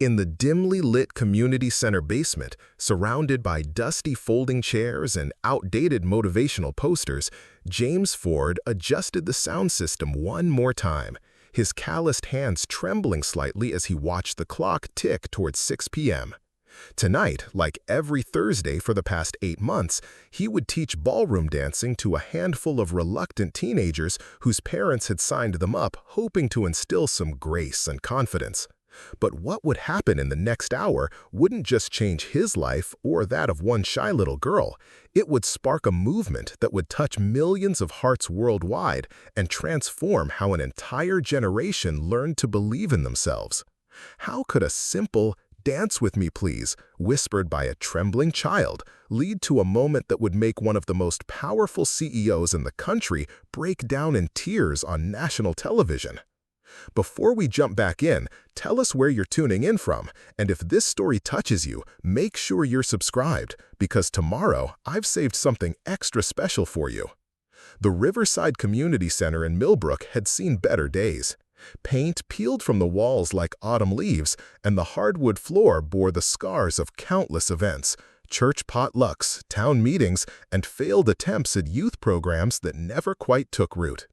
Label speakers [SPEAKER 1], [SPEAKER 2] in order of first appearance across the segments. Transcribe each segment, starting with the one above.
[SPEAKER 1] In the dimly lit community center basement, surrounded by dusty folding chairs and outdated motivational posters, James Ford adjusted the sound system one more time, his calloused hands trembling slightly as he watched the clock tick towards 6 p.m. Tonight, like every Thursday for the past 8 months, he would teach ballroom dancing to a handful of reluctant teenagers whose parents had signed them up, hoping to instill some grace and confidence. But what would happen in the next hour wouldn't just change his life or that of one shy little girl. It would spark a movement that would touch millions of hearts worldwide and transform how an entire generation learned to believe in themselves. How could a simple "dance with me, please," whispered by a trembling child, lead to a moment that would make one of the most powerful CEOs in the country break down in tears on national television? Before we jump back in, tell us where you're tuning in from, and if this story touches you, make sure you're subscribed, because tomorrow I've saved something extra special for you. The Riverside Community Center in Millbrook had seen better days. Paint peeled from the walls like autumn leaves, and the hardwood floor bore the scars of countless events, church potlucks, town meetings, and failed attempts at youth programs that never quite took root.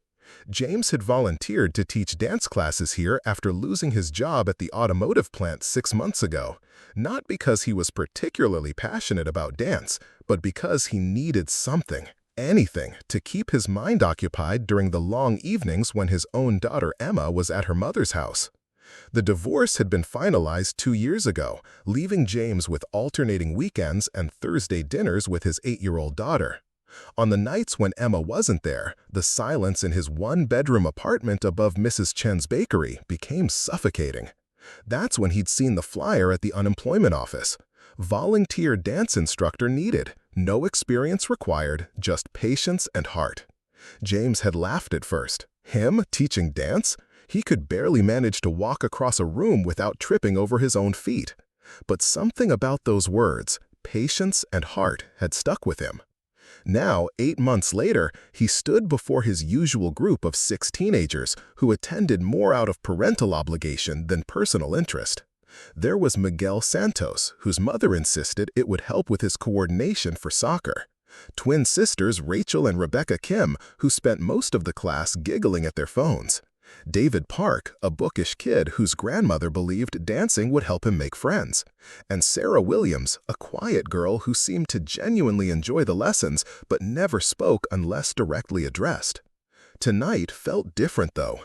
[SPEAKER 1] James had volunteered to teach dance classes here after losing his job at the automotive plant 6 months ago, not because he was particularly passionate about dance, but because he needed something, anything, to keep his mind occupied during the long evenings when his own daughter Emma was at her mother's house. The divorce had been finalized 2 years ago, leaving James with alternating weekends and Thursday dinners with his 8-year-old daughter. On the nights when Emma wasn't there, the silence in his one-bedroom apartment above Mrs. Chen's bakery became suffocating. That's when he'd seen the flyer at the unemployment office. Volunteer dance instructor needed, no experience required, just patience and heart. James had laughed at first. Him teaching dance? He could barely manage to walk across a room without tripping over his own feet. But something about those words, patience and heart, had stuck with him. Now, 8 months later, he stood before his usual group of 6 teenagers who attended more out of parental obligation than personal interest. There was Miguel Santos, whose mother insisted it would help with his coordination for soccer. Twin sisters Rachel and Rebecca Kim, who spent most of the class giggling at their phones. David Park, a bookish kid whose grandmother believed dancing would help him make friends. And Sarah Williams, a quiet girl who seemed to genuinely enjoy the lessons but never spoke unless directly addressed. Tonight felt different, though.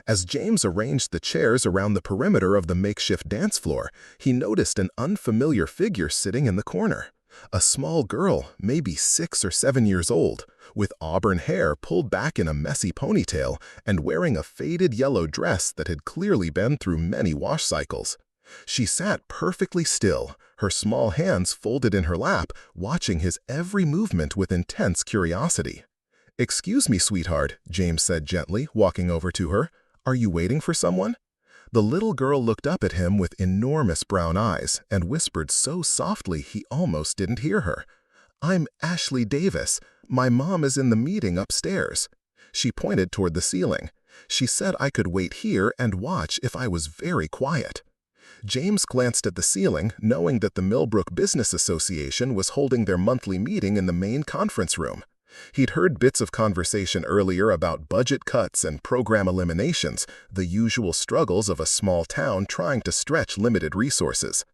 [SPEAKER 1] As James arranged the chairs around the perimeter of the makeshift dance floor, he noticed an unfamiliar figure sitting in the corner. A small girl, maybe 6 or 7 years old, with auburn hair pulled back in a messy ponytail and wearing a faded yellow dress that had clearly been through many wash cycles. She sat perfectly still, her small hands folded in her lap, watching his every movement with intense curiosity. "Excuse me, sweetheart," James said gently, walking over to her. "Are you waiting for someone?" The little girl looked up at him with enormous brown eyes and whispered so softly he almost didn't hear her. "I'm Ashley Davis. My mom is in the meeting upstairs." She pointed toward the ceiling. "She said I could wait here and watch if I was very quiet." James glanced at the ceiling, knowing that the Millbrook Business Association was holding their monthly meeting in the main conference room. He'd heard bits of conversation earlier about budget cuts and program eliminations, the usual struggles of a small town trying to stretch limited resources.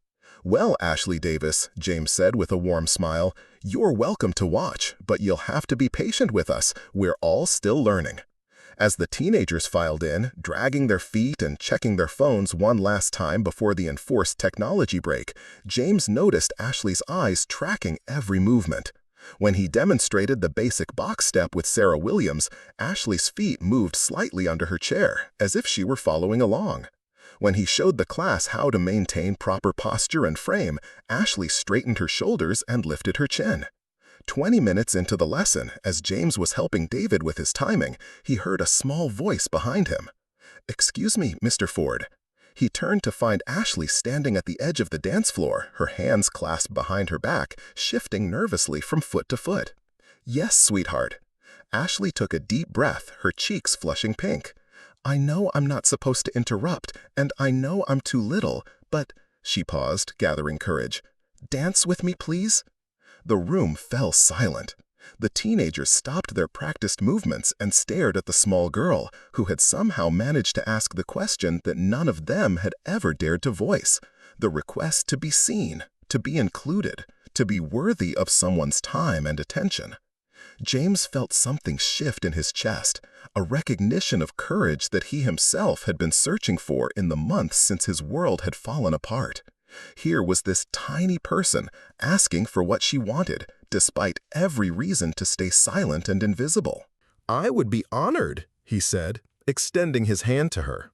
[SPEAKER 1] "Well, Ashley Davis," James said with a warm smile, "you're welcome to watch, but you'll have to be patient with us. We're all still learning." As the teenagers filed in, dragging their feet and checking their phones one last time before the enforced technology break, James noticed Ashley's eyes tracking every movement. When he demonstrated the basic box step with Sarah Williams, Ashley's feet moved slightly under her chair, as if she were following along. When he showed the class how to maintain proper posture and frame, Ashley straightened her shoulders and lifted her chin. 20 minutes into the lesson, as James was helping David with his timing, he heard a small voice behind him. "Excuse me, Mr. Ford." He turned to find Ashley standing at the edge of the dance floor, her hands clasped behind her back, shifting nervously from foot to foot. "Yes, sweetheart." Ashley took a deep breath, her cheeks flushing pink. "I know I'm not supposed to interrupt, and I know I'm too little, but..." She paused, gathering courage. "Dance with me, please?" The room fell silent. The teenagers stopped their practiced movements and stared at the small girl, who had somehow managed to ask the question that none of them had ever dared to voice. The request to be seen, to be included, to be worthy of someone's time and attention. James felt something shift in his chest, a recognition of courage that he himself had been searching for in the months since his world had fallen apart. Here was this tiny person asking for what she wanted, despite every reason to stay silent and invisible. "I would be honored," he said, extending his hand to her.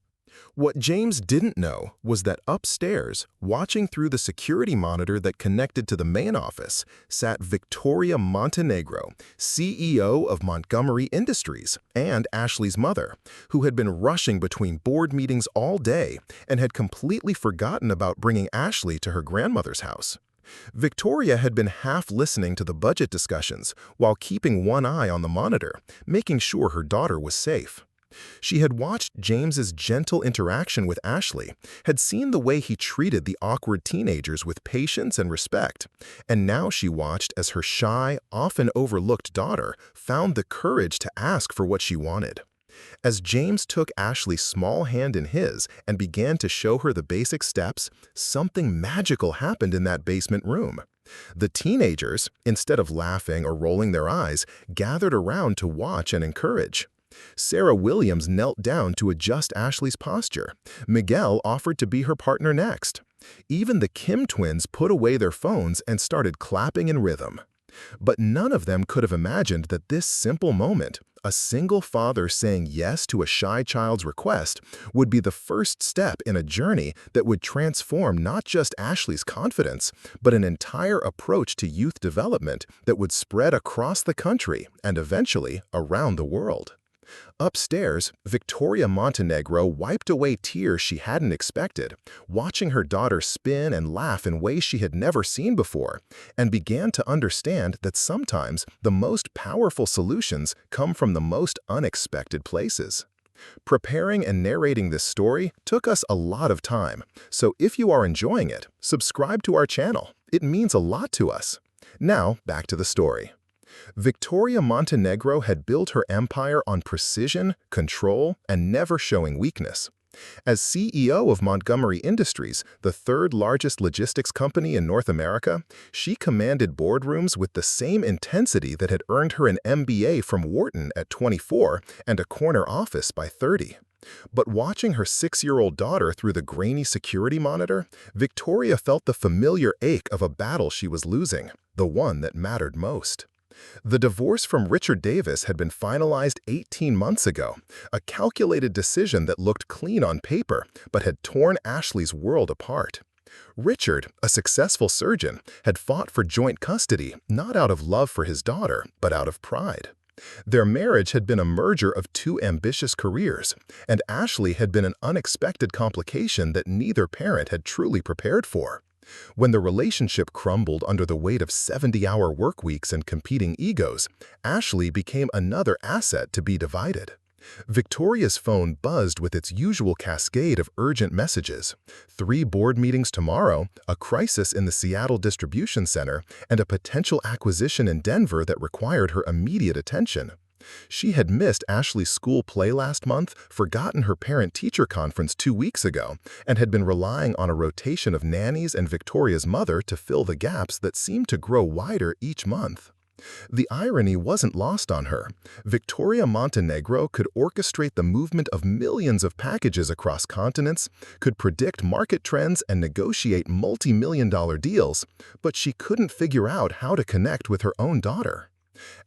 [SPEAKER 1] What James didn't know was that upstairs, watching through the security monitor that connected to the main office, sat Victoria Montenegro, CEO of Montgomery Industries, and Ashley's mother, who had been rushing between board meetings all day and had completely forgotten about bringing Ashley to her grandmother's house. Victoria had been half listening to the budget discussions while keeping one eye on the monitor, making sure her daughter was safe. She had watched James's gentle interaction with Ashley, had seen the way he treated the awkward teenagers with patience and respect, and now she watched as her shy, often overlooked daughter found the courage to ask for what she wanted. As James took Ashley's small hand in his and began to show her the basic steps, something magical happened in that basement room. The teenagers, instead of laughing or rolling their eyes, gathered around to watch and encourage. Sarah Williams knelt down to adjust Ashley's posture. Miguel offered to be her partner next. Even the Kim twins put away their phones and started clapping in rhythm. But none of them could have imagined that this simple moment, a single father saying yes to a shy child's request, would be the first step in a journey that would transform not just Ashley's confidence, but an entire approach to youth development that would spread across the country and eventually around the world. Upstairs, Victoria Montenegro wiped away tears she hadn't expected, watching her daughter spin and laugh in ways she had never seen before, and began to understand that sometimes the most powerful solutions come from the most unexpected places. Preparing and narrating this story took us a lot of time, so if you are enjoying it, subscribe to our channel. It means a lot to us. Now, back to the story. Victoria Montenegro had built her empire on precision, control, and never showing weakness. As CEO of Montgomery Industries, the third largest logistics company in North America, she commanded boardrooms with the same intensity that had earned her an MBA from Wharton at 24 and a corner office by 30. But watching her 6-year-old daughter through the grainy security monitor, Victoria felt the familiar ache of a battle she was losing, the one that mattered most. The divorce from Richard Davis had been finalized 18 months ago, a calculated decision that looked clean on paper but had torn Ashley's world apart. Richard, a successful surgeon, had fought for joint custody not out of love for his daughter, but out of pride. Their marriage had been a merger of two ambitious careers, and Ashley had been an unexpected complication that neither parent had truly prepared for. When the relationship crumbled under the weight of 70-hour work weeks and competing egos, Ashley became another asset to be divided. Victoria's phone buzzed with its usual cascade of urgent messages: 3 board meetings tomorrow, a crisis in the Seattle distribution center, and a potential acquisition in Denver that required her immediate attention. She had missed Ashley's school play last month, forgotten her parent-teacher conference 2 weeks ago, and had been relying on a rotation of nannies and Victoria's mother to fill the gaps that seemed to grow wider each month. The irony wasn't lost on her. Victoria Montenegro could orchestrate the movement of millions of packages across continents, could predict market trends and negotiate multi-million-dollar deals, but she couldn't figure out how to connect with her own daughter.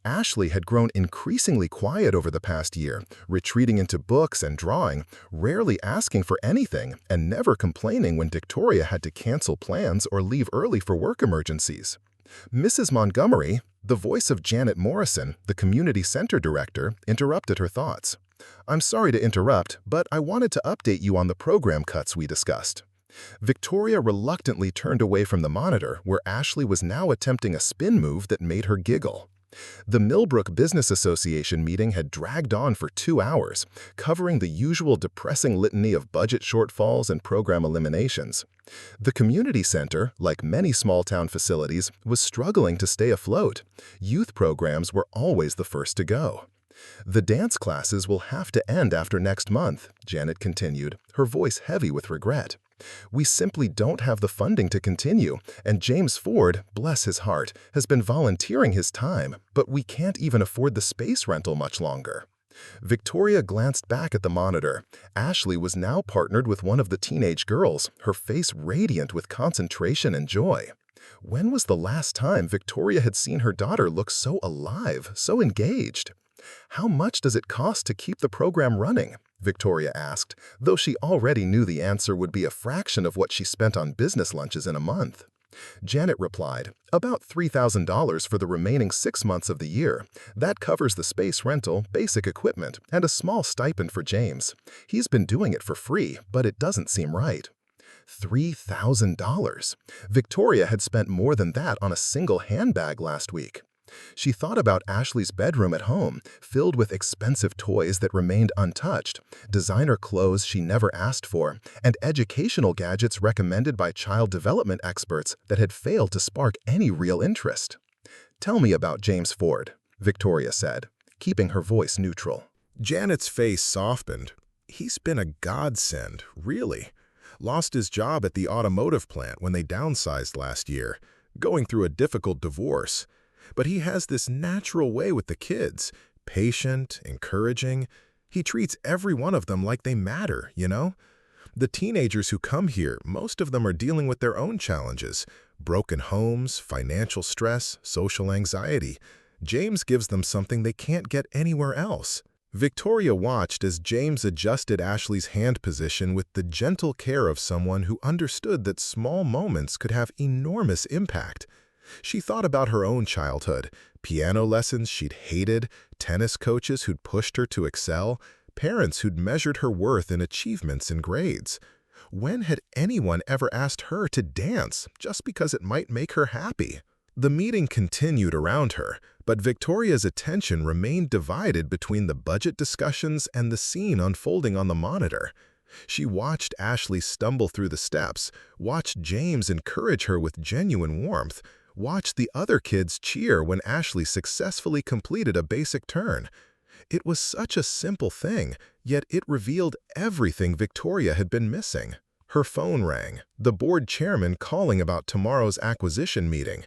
[SPEAKER 1] Ashley had grown increasingly quiet over the past year, retreating into books and drawing, rarely asking for anything and never complaining when Victoria had to cancel plans or leave early for work emergencies. Mrs. Montgomery, the voice of Janet Morrison, the community center director, interrupted her thoughts. "I'm sorry to interrupt, but I wanted to update you on the program cuts we discussed." Victoria reluctantly turned away from the monitor, where Ashley was now attempting a spin move that made her giggle. The Millbrook Business Association meeting had dragged on for 2 hours, covering the usual depressing litany of budget shortfalls and program eliminations. The community center, like many small-town facilities, was struggling to stay afloat. Youth programs were always the first to go. "The dance classes will have to end after next month," Janet continued, her voice heavy with regret. "We simply don't have the funding to continue, and James Ford, bless his heart, has been volunteering his time, but we can't even afford the space rental much longer." Victoria glanced back at the monitor. Ashley was now partnered with one of the teenage girls, her face radiant with concentration and joy. When was the last time Victoria had seen her daughter look so alive, so engaged? "How much does it cost to keep the program running?" Victoria asked, though she already knew the answer would be a fraction of what she spent on business lunches in a month. Janet replied, "About $3,000 for the remaining 6 months of the year. That covers the space rental, basic equipment, and a small stipend for James. He's been doing it for free, but it doesn't seem right." $3,000. Victoria had spent more than that on a single handbag last week. She thought about Ashley's bedroom at home, filled with expensive toys that remained untouched, designer clothes she never asked for, and educational gadgets recommended by child development experts that had failed to spark any real interest. "Tell me about James Ford," Victoria said, keeping her voice neutral. Janet's face softened. "He's been a godsend, really. Lost his job at the automotive plant when they downsized last year, going through a difficult divorce. But he has this natural way with the kids, patient, encouraging. He treats every one of them like they matter, you know? The teenagers who come here, most of them are dealing with their own challenges, broken homes, financial stress, social anxiety. James gives them something they can't get anywhere else." Victoria watched as James adjusted Ashley's hand position with the gentle care of someone who understood that small moments could have enormous impact. She thought about her own childhood, piano lessons she'd hated, tennis coaches who'd pushed her to excel, parents who'd measured her worth in achievements and grades. When had anyone ever asked her to dance just because it might make her happy? The meeting continued around her, but Victoria's attention remained divided between the budget discussions and the scene unfolding on the monitor. She watched Ashley stumble through the steps, watched James encourage her with genuine warmth, watched the other kids cheer when Ashley successfully completed a basic turn. It was such a simple thing, yet it revealed everything Victoria had been missing. Her phone rang, the board chairman calling about tomorrow's acquisition meeting.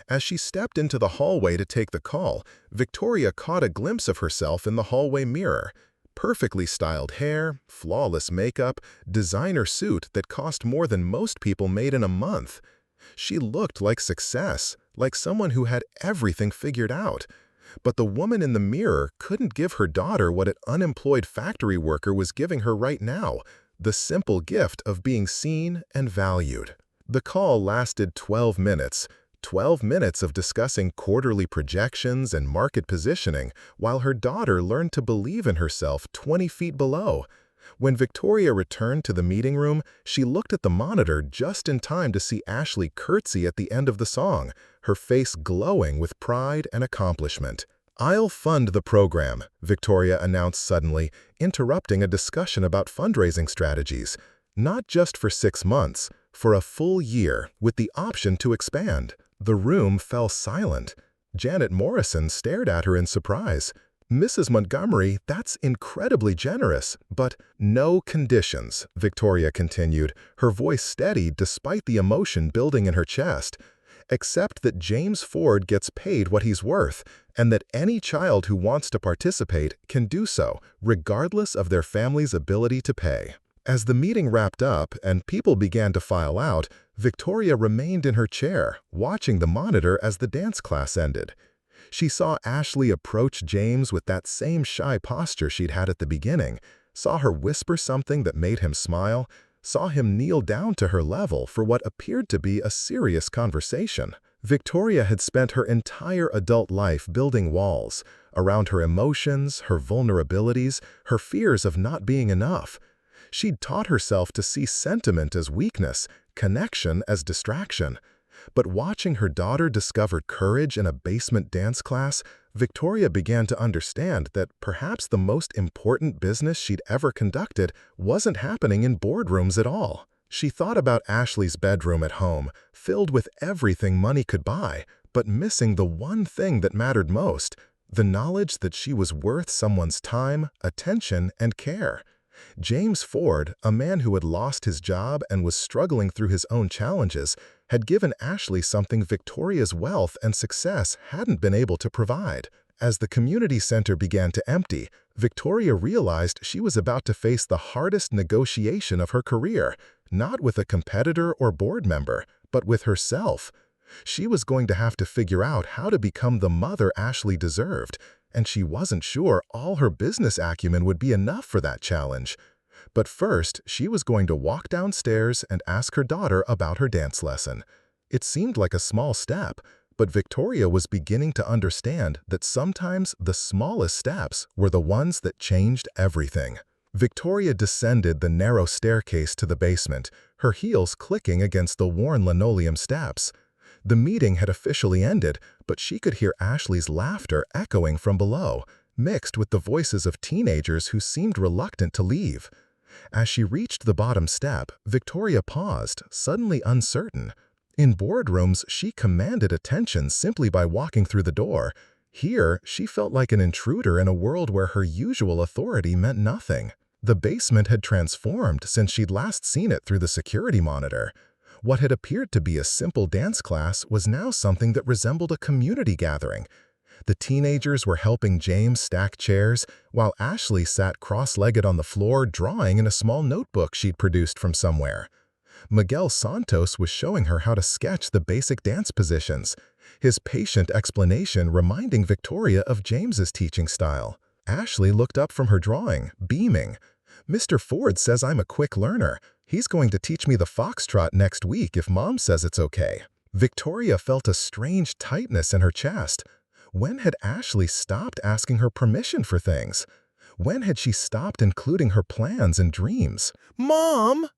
[SPEAKER 1] As she stepped into the hallway to take the call, Victoria caught a glimpse of herself in the hallway mirror. Perfectly styled hair, flawless makeup, designer suit that cost more than most people made in a month. She looked like success, like someone who had everything figured out. But the woman in the mirror couldn't give her daughter what an unemployed factory worker was giving her right now, the simple gift of being seen and valued. The call lasted 12 minutes. 12 minutes of discussing quarterly projections and market positioning while her daughter learned to believe in herself 20 feet below. When Victoria returned to the meeting room, she looked at the monitor just in time to see Ashley curtsy at the end of the song, her face glowing with pride and accomplishment. "I'll fund the program," Victoria announced suddenly, interrupting a discussion about fundraising strategies. "Not just for 6 months, for a full year, with the option to expand." The room fell silent. Janet Morrison stared at her in surprise. "Mrs. Montgomery, that's incredibly generous, but no conditions," Victoria continued, her voice steady despite the emotion building in her chest. "Except that James Ford gets paid what he's worth, and that any child who wants to participate can do so, regardless of their family's ability to pay." As the meeting wrapped up and people began to file out, Victoria remained in her chair, watching the monitor as the dance class ended. She saw Ashley approach James with that same shy posture she'd had at the beginning, saw her whisper something that made him smile, saw him kneel down to her level for what appeared to be a serious conversation. Victoria had spent her entire adult life building walls around her emotions, her vulnerabilities, her fears of not being enough. She'd taught herself to see sentiment as weakness, connection as distraction. But watching her daughter discover courage in a basement dance class, Victoria began to understand that perhaps the most important business she'd ever conducted wasn't happening in boardrooms at all. She thought about Ashley's bedroom at home, filled with everything money could buy, but missing the one thing that mattered most, the knowledge that she was worth someone's time, attention, and care. James Ford, a man who had lost his job and was struggling through his own challenges, had given Ashley something Victoria's wealth and success hadn't been able to provide. As the community center began to empty, Victoria realized she was about to face the hardest negotiation of her career, not with a competitor or board member, but with herself. She was going to have to figure out how to become the mother Ashley deserved, and she wasn't sure all her business acumen would be enough for that challenge. But first, she was going to walk downstairs and ask her daughter about her dance lesson. It seemed like a small step, but Victoria was beginning to understand that sometimes the smallest steps were the ones that changed everything. Victoria descended the narrow staircase to the basement, her heels clicking against the worn linoleum steps. The meeting had officially ended, but she could hear Ashley's laughter echoing from below, mixed with the voices of teenagers who seemed reluctant to leave. As she reached the bottom step, Victoria paused, suddenly uncertain. In boardrooms, she commanded attention simply by walking through the door. Here, she felt like an intruder in a world where her usual authority meant nothing. The basement had transformed since she'd last seen it through the security monitor. What had appeared to be a simple dance class was now something that resembled a community gathering. The teenagers were helping James stack chairs, while Ashley sat cross-legged on the floor drawing in a small notebook she'd produced from somewhere. Miguel Santos was showing her how to sketch the basic dance positions, his patient explanation reminding Victoria of James's teaching style. Ashley looked up from her drawing, beaming. "Mr. Ford says I'm a quick learner. He's going to teach me the foxtrot next week if Mom says it's okay." Victoria felt a strange tightness in her chest. When had Ashley stopped asking her permission for things? When had she stopped including her plans and dreams? "Mom!"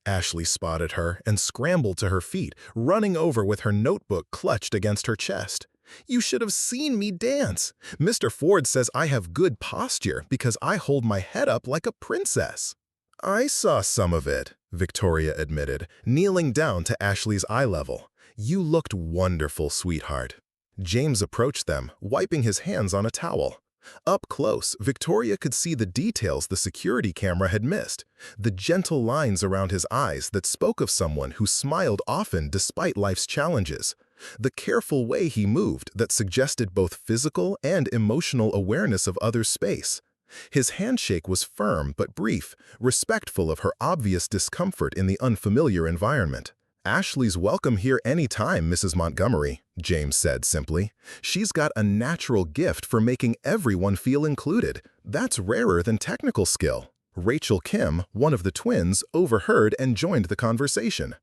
[SPEAKER 1] Ashley spotted her and scrambled to her feet, running over with her notebook clutched against her chest. "You should have seen me dance. Mr. Ford says I have good posture because I hold my head up like a princess." "I saw some of it," Victoria admitted, kneeling down to Ashley's eye level. "You looked wonderful, sweetheart." James approached them, wiping his hands on a towel. Up close, Victoria could see the details the security camera had missed, the gentle lines around his eyes that spoke of someone who smiled often despite life's challenges, the careful way he moved that suggested both physical and emotional awareness of others' space. His handshake was firm but brief, respectful of her obvious discomfort in the unfamiliar environment. "Ashley's welcome here any time, Mrs. Montgomery," James said simply. "She's got a natural gift for making everyone feel included. That's rarer than technical skill." Rachel Kim, one of the twins, overheard and joined the conversation.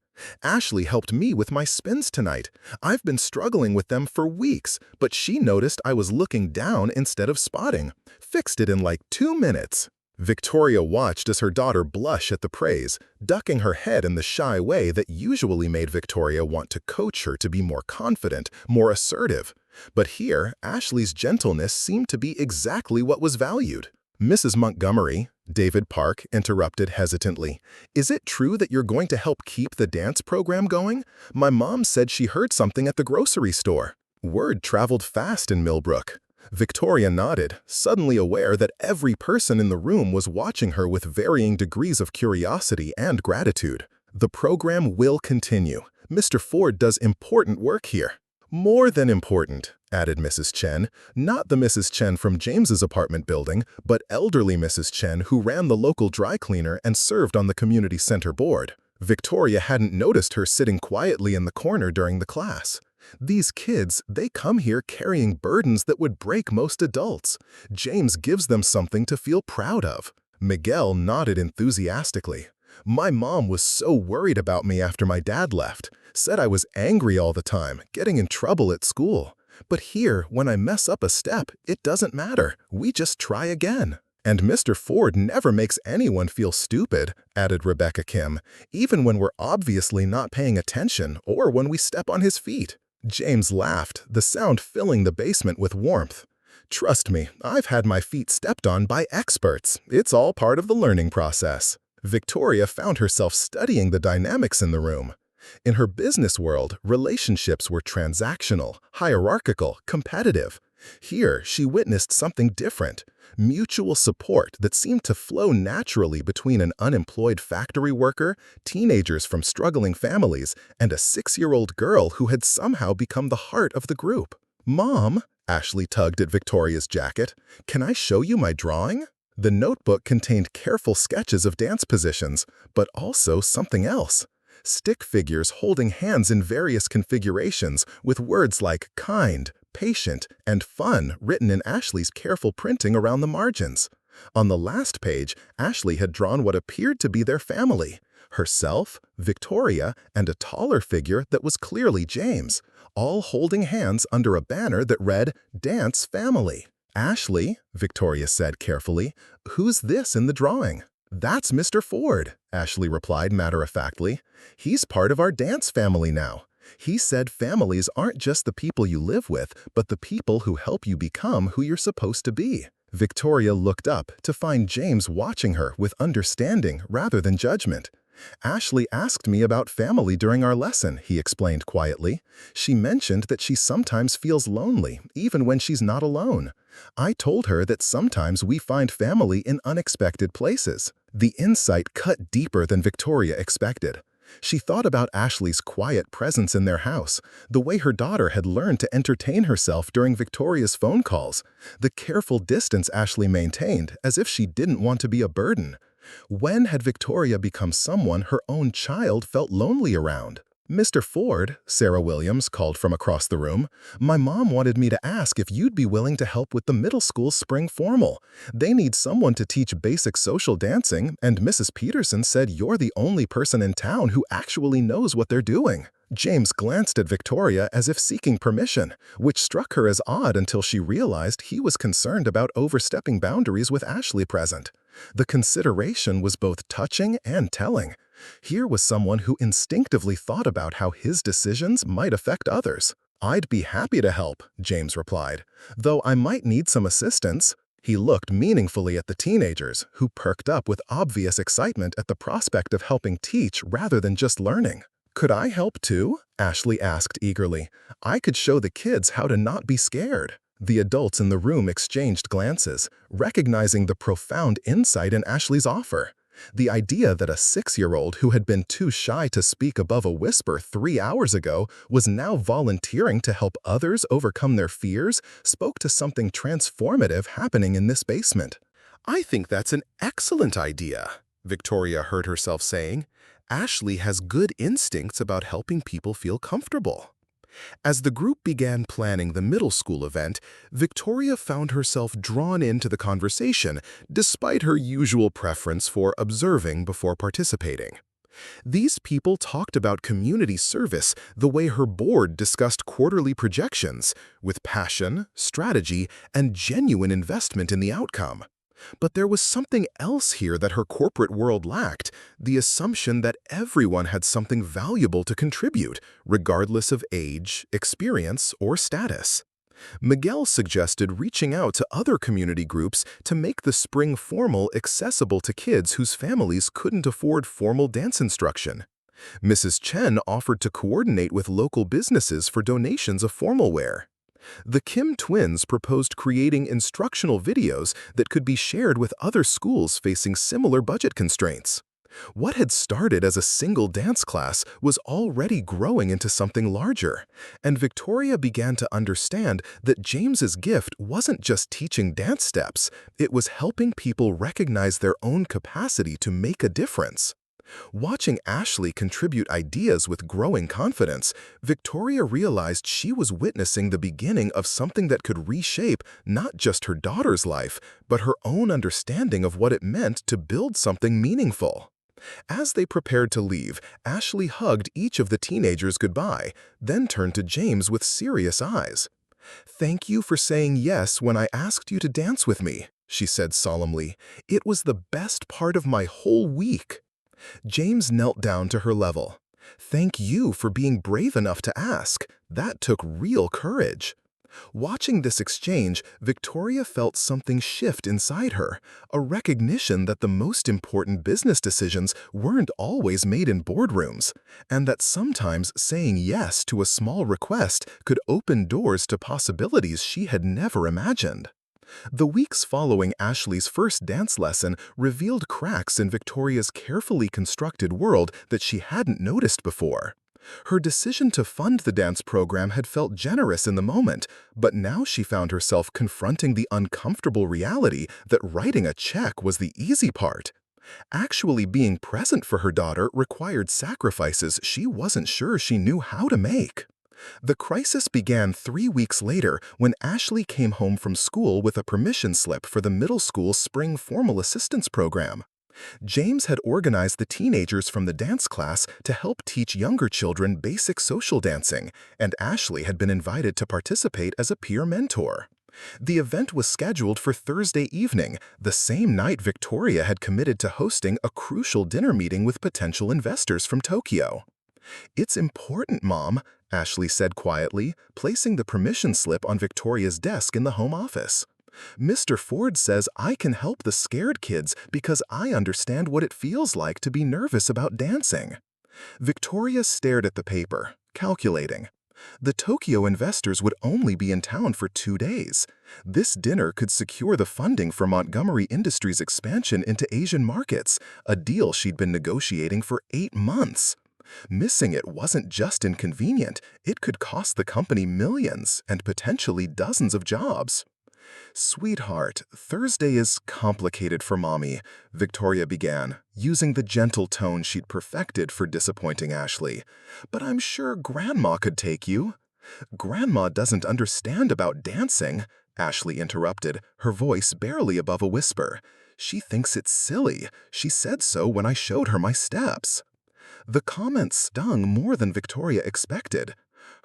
[SPEAKER 1] "Ashley helped me with my spins tonight. I've been struggling with them for weeks, but she noticed I was looking down instead of spotting. Fixed it in like 2 minutes." Victoria watched as her daughter blushed at the praise, ducking her head in the shy way that usually made Victoria want to coach her to be more confident, more assertive. But here, Ashley's gentleness seemed to be exactly what was valued. "Mrs. Montgomery," David Park interrupted hesitantly, "is it true that you're going to help keep the dance program going? My mom said she heard something at the grocery store." Word traveled fast in Millbrook. Victoria nodded, suddenly aware that every person in the room was watching her with varying degrees of curiosity and gratitude. "The program will continue. Mr. Ford does important work here." "More than important," added Mrs. Chen, not the Mrs. Chen from James's apartment building, but elderly Mrs. Chen who ran the local dry cleaner and served on the community center board. Victoria hadn't noticed her sitting quietly in the corner during the class. "These kids, they come here carrying burdens that would break most adults. James gives them something to feel proud of." Miguel nodded enthusiastically. "My mom was so worried about me after my dad left. Said I was angry all the time, getting in trouble at school. But here, when I mess up a step, it doesn't matter. We just try again." And Mr. Ford never makes anyone feel stupid, added Rebecca Kim, even when we're obviously not paying attention or when we step on his feet. James laughed, the sound filling the basement with warmth. Trust me, I've had my feet stepped on by experts. It's all part of the learning process. Victoria found herself studying the dynamics in the room. In her business world, relationships were transactional, hierarchical, competitive. Here, she witnessed something different. Mutual support that seemed to flow naturally between an unemployed factory worker, teenagers from struggling families, and a 6-year-old girl who had somehow become the heart of the group. "Mom," Ashley tugged at Victoria's jacket, "can I show you my drawing?" The notebook contained careful sketches of dance positions, but also something else. Stick figures holding hands in various configurations with words like kind, patient, and fun written in Ashley's careful printing around the margins. On the last page, Ashley had drawn what appeared to be their family: herself, Victoria, and a taller figure that was clearly James, all holding hands under a banner that read, "Dance Family." "Ashley," Victoria said carefully, "who's this in the drawing?" "That's Mr. Ford," Ashley replied matter-of-factly. "He's part of our dance family now. He said families aren't just the people you live with, but the people who help you become who you're supposed to be." Victoria looked up to find James watching her with understanding rather than judgment. "Ashley asked me about family during our lesson," he explained quietly. "She mentioned that she sometimes feels lonely, even when she's not alone. I told her that sometimes we find family in unexpected places." The insight cut deeper than Victoria expected. She thought about Ashley's quiet presence in their house, the way her daughter had learned to entertain herself during Victoria's phone calls, the careful distance Ashley maintained as if she didn't want to be a burden. When had Victoria become someone her own child felt lonely around? "Mr. Ford," Sarah Williams called from across the room, "my mom wanted me to ask if you'd be willing to help with the middle school's spring formal. They need someone to teach basic social dancing, and Mrs. Peterson said you're the only person in town who actually knows what they're doing." James glanced at Victoria as if seeking permission, which struck her as odd until she realized he was concerned about overstepping boundaries with Ashley present. The consideration was both touching and telling. Here was someone who instinctively thought about how his decisions might affect others. "I'd be happy to help," James replied, "though I might need some assistance." He looked meaningfully at the teenagers, who perked up with obvious excitement at the prospect of helping teach rather than just learning. "Could I help too?" Ashley asked eagerly. "I could show the kids how to not be scared." The adults in the room exchanged glances, recognizing the profound insight in Ashley's offer. The idea that a 6-year-old who had been too shy to speak above a whisper 3 hours ago was now volunteering to help others overcome their fears spoke to something transformative happening in this basement. "I think that's an excellent idea," Victoria heard herself saying. "Ashley has good instincts about helping people feel comfortable." As the group began planning the middle school event, Victoria found herself drawn into the conversation despite her usual preference for observing before participating. These people talked about community service the way her board discussed quarterly projections, with passion, strategy, and genuine investment in the outcome. But there was something else here that her corporate world lacked, the assumption that everyone had something valuable to contribute, regardless of age, experience, or status. Miguel suggested reaching out to other community groups to make the spring formal accessible to kids whose families couldn't afford formal dance instruction. Mrs. Chen offered to coordinate with local businesses for donations of formal wear. The Kim twins proposed creating instructional videos that could be shared with other schools facing similar budget constraints. What had started as a single dance class was already growing into something larger, and Victoria began to understand that James's gift wasn't just teaching dance steps, it was helping people recognize their own capacity to make a difference. Watching Ashley contribute ideas with growing confidence, Victoria realized she was witnessing the beginning of something that could reshape not just her daughter's life, but her own understanding of what it meant to build something meaningful. As they prepared to leave, Ashley hugged each of the teenagers goodbye, then turned to James with serious eyes. "Thank you for saying yes when I asked you to dance with me," she said solemnly. "It was the best part of my whole week." James knelt down to her level. "Thank you for being brave enough to ask. That took real courage." Watching this exchange, Victoria felt something shift inside her, a recognition that the most important business decisions weren't always made in boardrooms, and that sometimes saying yes to a small request could open doors to possibilities she had never imagined. The weeks following Ashley's first dance lesson revealed cracks in Victoria's carefully constructed world that she hadn't noticed before. Her decision to fund the dance program had felt generous in the moment, but now she found herself confronting the uncomfortable reality that writing a check was the easy part. Actually being present for her daughter required sacrifices she wasn't sure she knew how to make. The crisis began 3 weeks later when Ashley came home from school with a permission slip for the middle school spring formal assistance program. James had organized the teenagers from the dance class to help teach younger children basic social dancing, and Ashley had been invited to participate as a peer mentor. The event was scheduled for Thursday evening, the same night Victoria had committed to hosting a crucial dinner meeting with potential investors from Tokyo. "It's important, Mom," Ashley said quietly, placing the permission slip on Victoria's desk in the home office. "Mr. Ford says I can help the scared kids because I understand what it feels like to be nervous about dancing." Victoria stared at the paper, calculating. The Tokyo investors would only be in town for 2 days. This dinner could secure the funding for Montgomery Industries' expansion into Asian markets, a deal she'd been negotiating for 8 months. Missing it wasn't just inconvenient, it could cost the company millions and potentially dozens of jobs. "Sweetheart, Thursday is complicated for Mommy," Victoria began, using the gentle tone she'd perfected for disappointing Ashley. "But I'm sure Grandma could take you." "Grandma doesn't understand about dancing," Ashley interrupted, her voice barely above a whisper. "She thinks it's silly. She said so when I showed her my steps." The comment stung more than Victoria expected.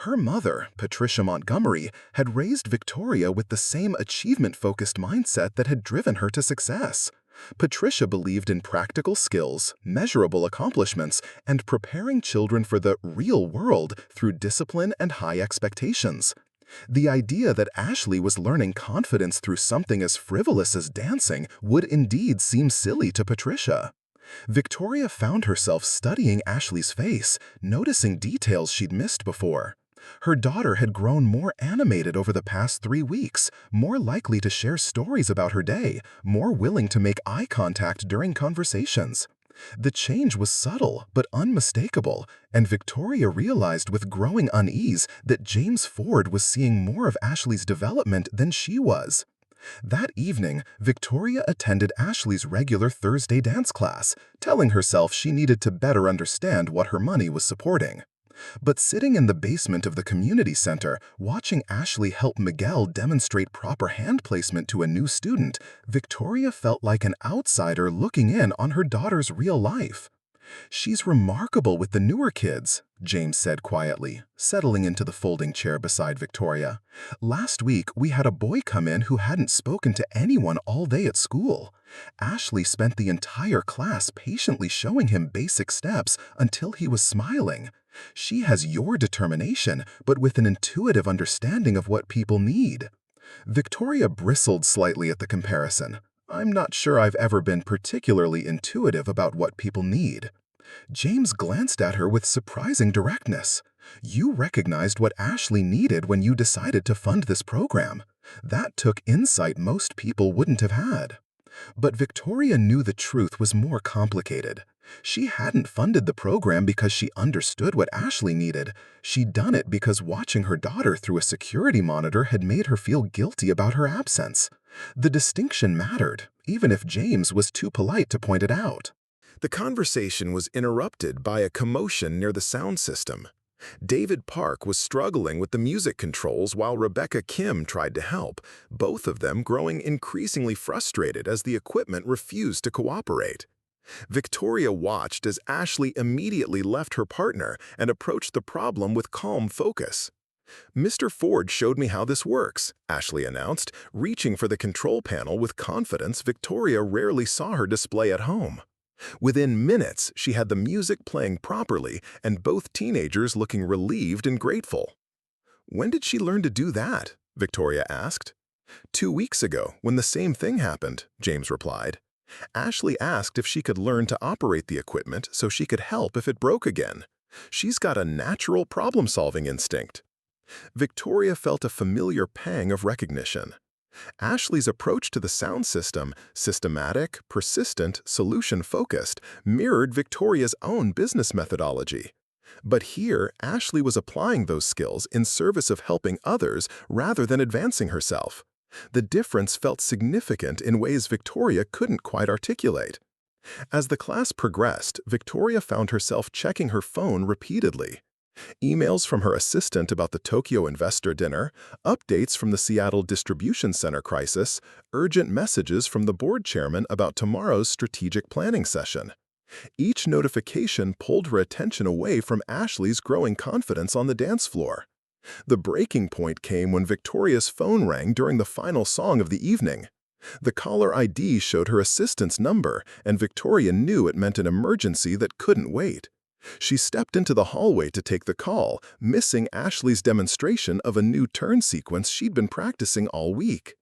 [SPEAKER 1] Her mother, Patricia Montgomery, had raised Victoria with the same achievement-focused mindset that had driven her to success. Patricia believed in practical skills, measurable accomplishments, and preparing children for the real world through discipline and high expectations. The idea that Ashley was learning confidence through something as frivolous as dancing would indeed seem silly to Patricia. Victoria found herself studying Ashley's face, noticing details she'd missed before. Her daughter had grown more animated over the past 3 weeks, more likely to share stories about her day, more willing to make eye contact during conversations. The change was subtle but unmistakable, and Victoria realized with growing unease that James Ford was seeing more of Ashley's development than she was. That evening, Victoria attended Ashley's regular Thursday dance class, telling herself she needed to better understand what her money was supporting. But sitting in the basement of the community center, watching Ashley help Miguel demonstrate proper hand placement to a new student, Victoria felt like an outsider looking in on her daughter's real life. "She's remarkable with the newer kids," James said quietly, settling into the folding chair beside Victoria. "Last week, we had a boy come in who hadn't spoken to anyone all day at school. Ashley spent the entire class patiently showing him basic steps until he was smiling. She has your determination, but with an intuitive understanding of what people need." Victoria bristled slightly at the comparison. "I'm not sure I've ever been particularly intuitive about what people need." James glanced at her with surprising directness. "You recognized what Ashley needed when you decided to fund this program. That took insight most people wouldn't have had." But Victoria knew the truth was more complicated. She hadn't funded the program because she understood what Ashley needed. She'd done it because watching her daughter through a security monitor had made her feel guilty about her absence. The distinction mattered, even if James was too polite to point it out. The conversation was interrupted by a commotion near the sound system. David Park was struggling with the music controls while Rebecca Kim tried to help, both of them growing increasingly frustrated as the equipment refused to cooperate. Victoria watched as Ashley immediately left her partner and approached the problem with calm focus. Mr. Ford showed me how this works, Ashley announced, reaching for the control panel with confidence Victoria rarely saw her display at home. Within minutes, she had the music playing properly and both teenagers looking relieved and grateful. "When did she learn to do that?" Victoria asked. "2 weeks ago, when the same thing happened," James replied. Ashley asked if she could learn to operate the equipment so she could help if it broke again. She's got a natural problem-solving instinct. Victoria felt a familiar pang of recognition. Ashley's approach to the sound system, systematic, persistent, solution-focused, mirrored Victoria's own business methodology. But here, Ashley was applying those skills in service of helping others rather than advancing herself. The difference felt significant in ways Victoria couldn't quite articulate. As the class progressed, Victoria found herself checking her phone repeatedly. Emails from her assistant about the Tokyo investor dinner, updates from the Seattle distribution center crisis, urgent messages from the board chairman about tomorrow's strategic planning session. Each notification pulled her attention away from Ashley's growing confidence on the dance floor. The breaking point came when Victoria's phone rang during the final song of the evening. The caller ID showed her assistant's number, and Victoria knew it meant an emergency that couldn't wait. She stepped into the hallway to take the call, missing Ashley's demonstration of a new turn sequence she'd been practicing all week.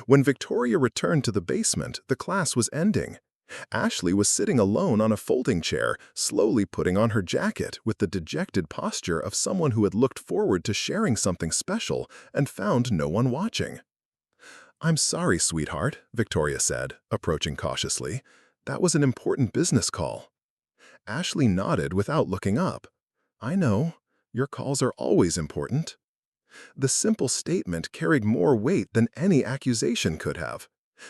[SPEAKER 1] When Victoria returned to the basement, the class was ending. Ashley was sitting alone on a folding chair, slowly putting on her jacket with the dejected posture of someone who had looked forward to sharing something special and found no one watching. "I'm sorry, sweetheart," Victoria said, approaching cautiously. "That was an important business call." Ashley nodded without looking up. "I know. Your calls are always important." The simple statement carried more weight than any accusation could have.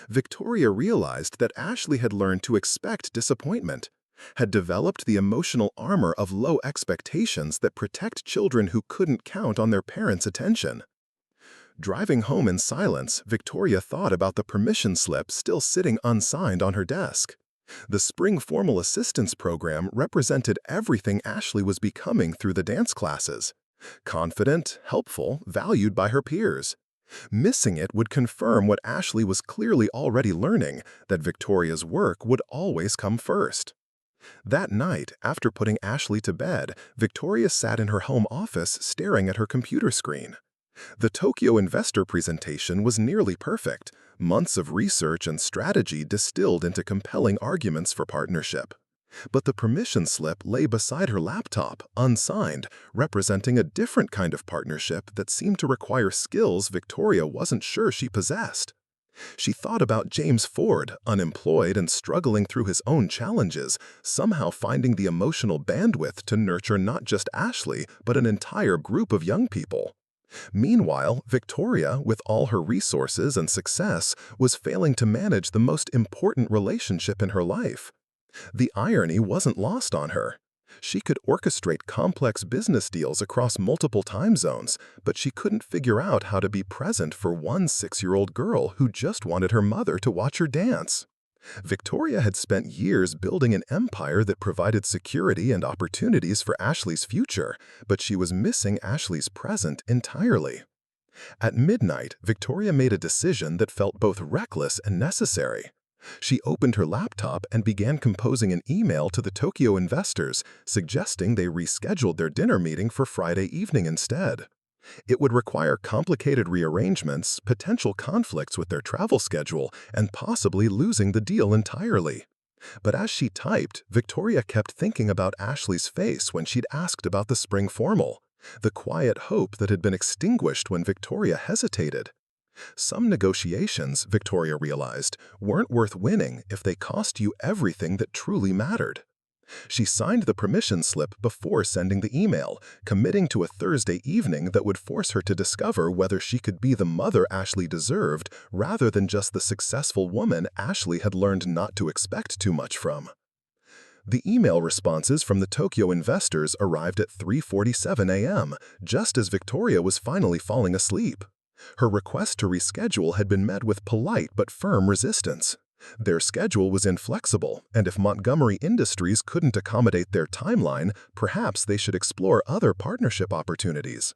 [SPEAKER 1] Victoria realized that Ashley had learned to expect disappointment, had developed the emotional armor of low expectations that protect children who couldn't count on their parents' attention. Driving home in silence, Victoria thought about the permission slip still sitting unsigned on her desk. The Spring Formal Assistance Program represented everything Ashley was becoming through the dance classes. Confident, helpful, valued by her peers. Missing it would confirm what Ashley was clearly already learning, that Victoria's work would always come first. That night, after putting Ashley to bed, Victoria sat in her home office staring at her computer screen. The Tokyo investor presentation was nearly perfect, months of research and strategy distilled into compelling arguments for partnership. But the permission slip lay beside her laptop, unsigned, representing a different kind of partnership that seemed to require skills Victoria wasn't sure she possessed. She thought about James Ford, unemployed and struggling through his own challenges, somehow finding the emotional bandwidth to nurture not just Ashley, but an entire group of young people. Meanwhile, Victoria, with all her resources and success, was failing to manage the most important relationship in her life. The irony wasn't lost on her. She could orchestrate complex business deals across multiple time zones, but she couldn't figure out how to be present for one 6-year-old girl who just wanted her mother to watch her dance. Victoria had spent years building an empire that provided security and opportunities for Ashley's future, but she was missing Ashley's present entirely. At midnight, Victoria made a decision that felt both reckless and necessary. She opened her laptop and began composing an email to the Tokyo investors, suggesting they rescheduled their dinner meeting for Friday evening instead. It would require complicated rearrangements, potential conflicts with their travel schedule, and possibly losing the deal entirely. But as she typed, Victoria kept thinking about Ashley's face when she'd asked about the spring formal, the quiet hope that had been extinguished when Victoria hesitated. Some negotiations, Victoria realized, weren't worth winning if they cost you everything that truly mattered. She signed the permission slip before sending the email, committing to a Thursday evening that would force her to discover whether she could be the mother Ashley deserved rather than just the successful woman Ashley had learned not to expect too much from. The email responses from the Tokyo investors arrived at 3:47 a.m., just as Victoria was finally falling asleep. Her request to reschedule had been met with polite but firm resistance. Their schedule was inflexible, and if Montgomery Industries couldn't accommodate their timeline, perhaps they should explore other partnership opportunities.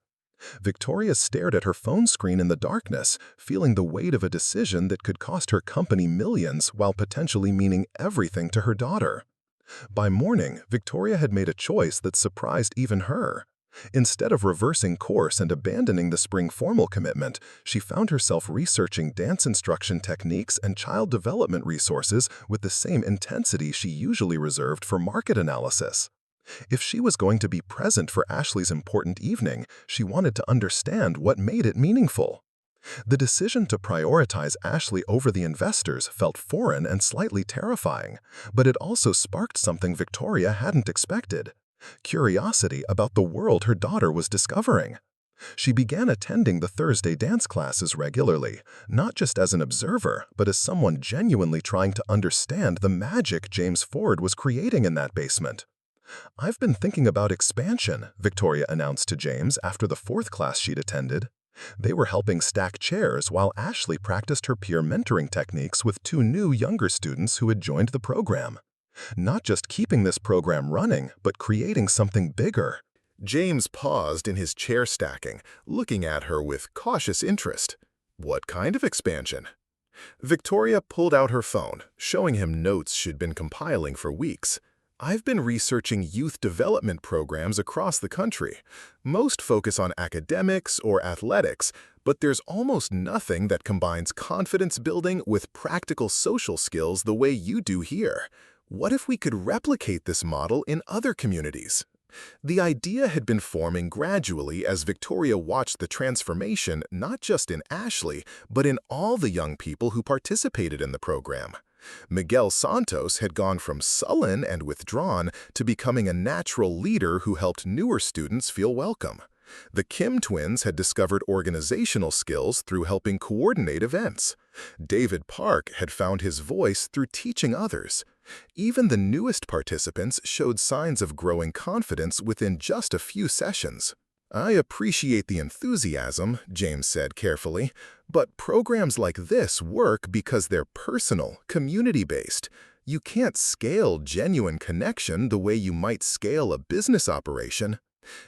[SPEAKER 2] Victoria stared at her phone screen in the darkness, feeling the weight of a decision that could cost her company millions while potentially meaning everything to her daughter. By morning, Victoria had made a choice that surprised even her. Instead of reversing course and abandoning the spring formal commitment, she found herself researching dance instruction techniques and child development resources with the same intensity she usually reserved for market analysis. If she was going to be present for Ashley's important evening, she wanted to understand what made it meaningful. The decision to prioritize Ashley over the investors felt foreign and slightly terrifying, but it also sparked something Victoria hadn't expected: curiosity about the world her daughter was discovering. She began attending the Thursday dance classes regularly, not just as an observer, but as someone genuinely trying to understand the magic James Ford was creating in that basement. "I've been thinking about expansion," Victoria announced to James after the fourth class she'd attended. They were helping stack chairs while Ashley practiced her peer mentoring techniques with two new younger students who had joined the program. Not just keeping this program running, but creating something bigger.
[SPEAKER 1] James paused in his chair stacking, looking at her with cautious interest. What kind of expansion? Victoria pulled out her phone, showing him notes she'd been compiling for weeks. I've been researching youth development programs across the country. Most focus on academics or athletics, but there's almost nothing that combines confidence building with practical social skills the way you do here. What if we could replicate this model in other communities? The idea had been forming gradually as Victoria watched the transformation not just in Ashley, but in all the young people who participated in the program. Miguel Santos had gone from sullen and withdrawn to becoming a natural leader who helped newer students feel welcome. The Kim twins had discovered organizational skills through helping coordinate events. David Park had found his voice through teaching others. Even the newest participants showed signs of growing confidence within just a few sessions. I appreciate the enthusiasm, James said carefully, but programs like this work because they're personal, community-based. You can't scale genuine connection the way you might scale a business operation.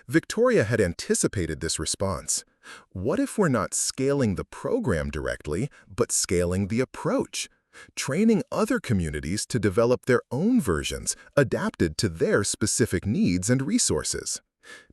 [SPEAKER 1] Victoria had anticipated this response. What if we're not scaling the program directly, but scaling the approach? Training other communities to develop their own versions, adapted to their specific needs and resources.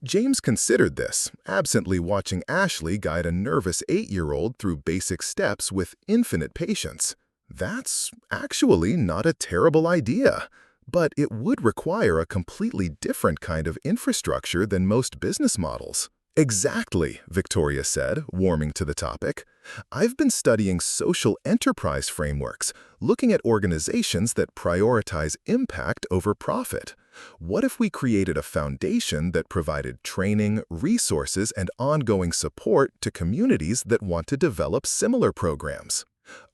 [SPEAKER 1] James considered this, absently watching Ashley guide a nervous 8-year-old through basic steps with infinite patience. That's actually not a terrible idea, but it would require a completely different kind of infrastructure than most business models. Exactly, Victoria said, warming to the topic. I've been studying social enterprise frameworks, looking at organizations that prioritize impact over profit. What if we created a foundation that provided training, resources, and ongoing support to communities that want to develop similar programs?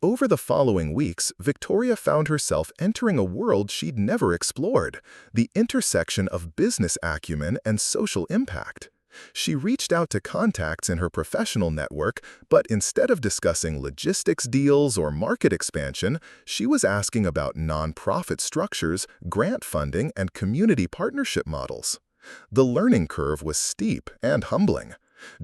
[SPEAKER 1] Over the following weeks, Victoria found herself entering a world she'd never explored: the intersection of business acumen and social impact. She reached out to contacts in her professional network, but instead of discussing logistics deals or market expansion, she was asking about nonprofit structures, grant funding, and community partnership models. The learning curve was steep and humbling.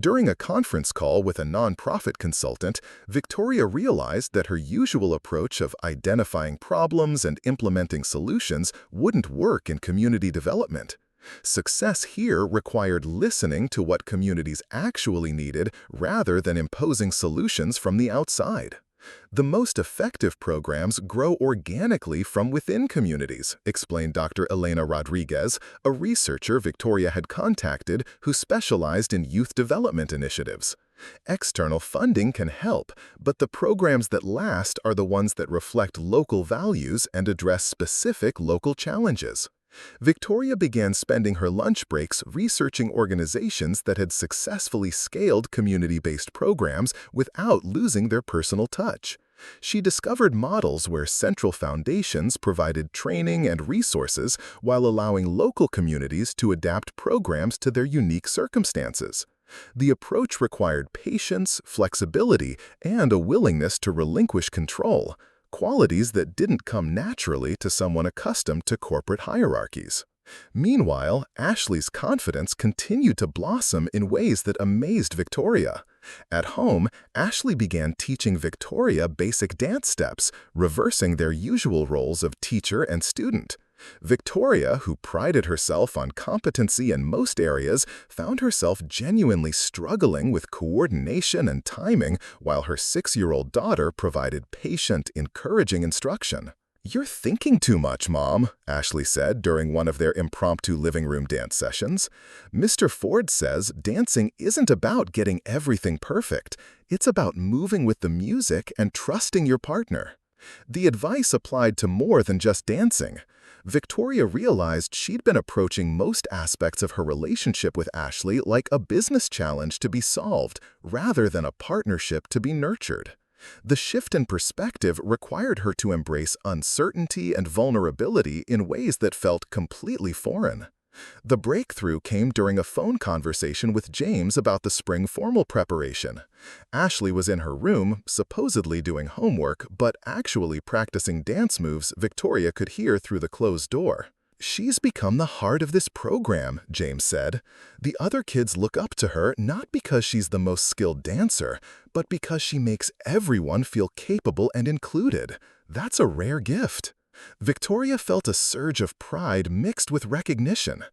[SPEAKER 1] During a conference call with a nonprofit consultant, Victoria realized that her usual approach of identifying problems and implementing solutions wouldn't work in community development. Success here required listening to what communities actually needed rather than imposing solutions from the outside. The most effective programs grow organically from within communities, explained Dr. Elena Rodriguez, a researcher Victoria had contacted who specialized in youth development initiatives. External funding can help, but the programs that last are the ones that reflect local values and address specific local challenges. Victoria began spending her lunch breaks researching organizations that had successfully scaled community-based programs without losing their personal touch. She discovered models where central foundations provided training and resources while allowing local communities to adapt programs to their unique circumstances. The approach required patience, flexibility, and a willingness to relinquish control, qualities that didn't come naturally to someone accustomed to corporate hierarchies.
[SPEAKER 2] Meanwhile, Ashley's confidence continued to blossom in ways that amazed Victoria. At home, Ashley began teaching Victoria basic dance steps, reversing their usual roles of teacher and student. Victoria, who prided herself on competency in most areas, found herself genuinely struggling with coordination and timing, while her 6-year-old daughter provided patient, encouraging instruction. "You're thinking too much, Mom," Ashley said during one of their impromptu living room dance sessions. "Mr. Ford says dancing isn't about getting everything perfect. It's about moving with the music and trusting your partner." The advice applied to more than just dancing. Victoria realized she'd been approaching most aspects of her relationship with Ashley like a business challenge to be solved, rather than a partnership to be nurtured. The shift in perspective required her to embrace uncertainty and vulnerability in ways that felt completely foreign. The breakthrough came during a phone conversation with James about the spring formal preparation. Ashley was in her room, supposedly doing homework, but actually practicing dance moves Victoria could hear through the closed door. "She's become the heart of this program," James said. "The other kids look up to her not because she's the most skilled dancer, but because she makes everyone feel capable and included. That's a rare gift." Victoria felt a surge of pride mixed with recognition.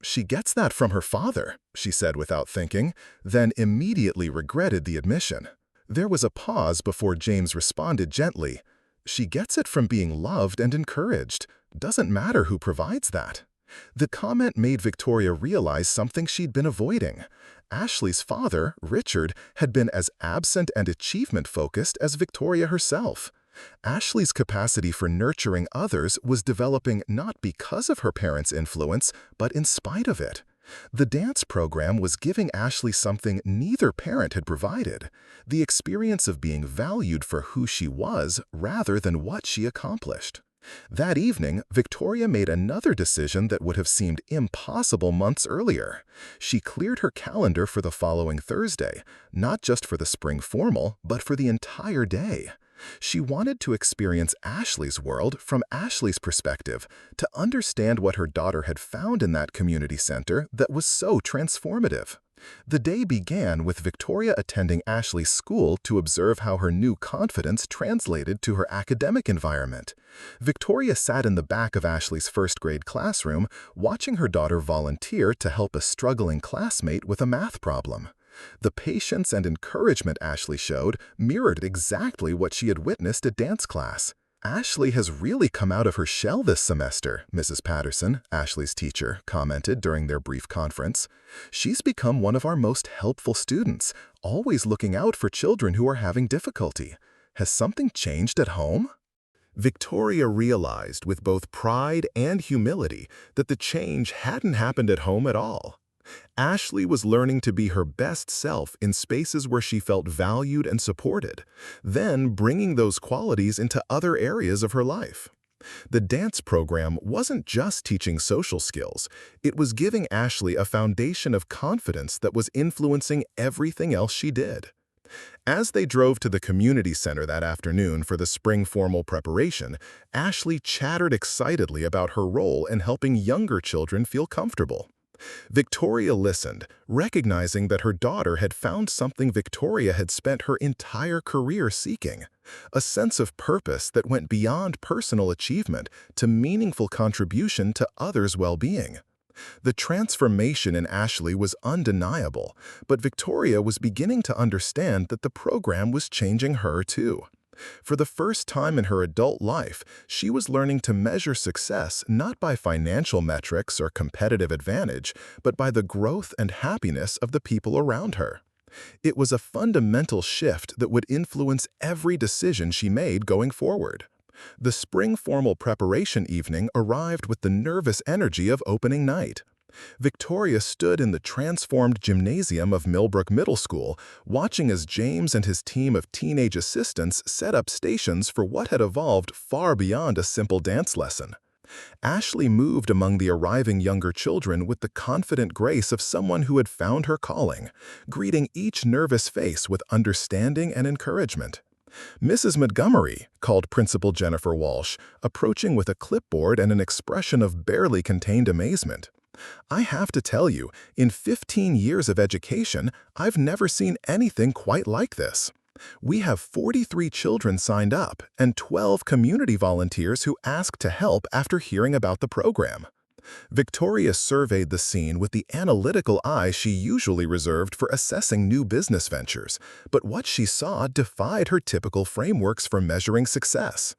[SPEAKER 2] "She gets that from her father," she said without thinking, then immediately regretted the admission. There was a pause before James responded gently. "She gets it from being loved and encouraged. Doesn't matter who provides that." The comment made Victoria realize something she'd been avoiding. Ashley's father, Richard, had been as absent and achievement-focused as Victoria herself. Ashley's capacity for nurturing others was developing not because of her parents' influence, but in spite of it. The dance program was giving Ashley something neither parent had provided: the experience of being valued for who she was rather than what she accomplished. That evening, Victoria made another decision that would have seemed impossible months earlier. She cleared her calendar for the following Thursday, not just for the spring formal, but for the entire day. She wanted to experience Ashley's world from Ashley's perspective, to understand what her daughter had found in that community center that was so transformative. The day began with Victoria attending Ashley's school to observe how her new confidence translated to her academic environment. Victoria sat in the back of Ashley's first-grade classroom, watching her daughter volunteer to help a struggling classmate with a math problem. The patience and encouragement Ashley showed mirrored exactly what she had witnessed at dance class. "Ashley has really come out of her shell this semester," Mrs. Patterson, Ashley's teacher, commented during their brief conference. "She's become one of our most helpful students, always looking out for children who are having difficulty. Has something changed at home?" Victoria realized with both pride and humility that the change hadn't happened at home at all. Ashley was learning to be her best self in spaces where she felt valued and supported, then bringing those qualities into other areas of her life. The dance program wasn't just teaching social skills, it was giving Ashley a foundation of confidence that was influencing everything else she did. As they drove to the community center that afternoon for the spring formal preparation, Ashley chattered excitedly about her role in helping younger children feel comfortable. Victoria listened, recognizing that her daughter had found something Victoria had spent her entire career seeking: a sense of purpose that went beyond personal achievement to meaningful contribution to others' well-being. The transformation in Ashley was undeniable, but Victoria was beginning to understand that the program was changing her too. For the first time in her adult life, she was learning to measure success not by financial metrics or competitive advantage, but by the growth and happiness of the people around her. It was a fundamental shift that would influence every decision she made going forward. The spring formal preparation evening arrived with the nervous energy of opening night. Victoria stood in the transformed gymnasium of Millbrook Middle School, watching as James and his team of teenage assistants set up stations for what had evolved far beyond a simple dance lesson. Ashley moved among the arriving younger children with the confident grace of someone who had found her calling, greeting each nervous face with understanding and encouragement. Mrs. Montgomery, called Principal Jennifer Walsh, approaching with a clipboard and an expression of barely contained amazement. I have to tell you, in 15 years of education, I've never seen anything quite like this. We have 43 children signed up and 12 community volunteers who asked to help after hearing about the program. Victoria surveyed the scene with the analytical eye she usually reserved for assessing new business ventures, but what she saw defied her typical frameworks for measuring success.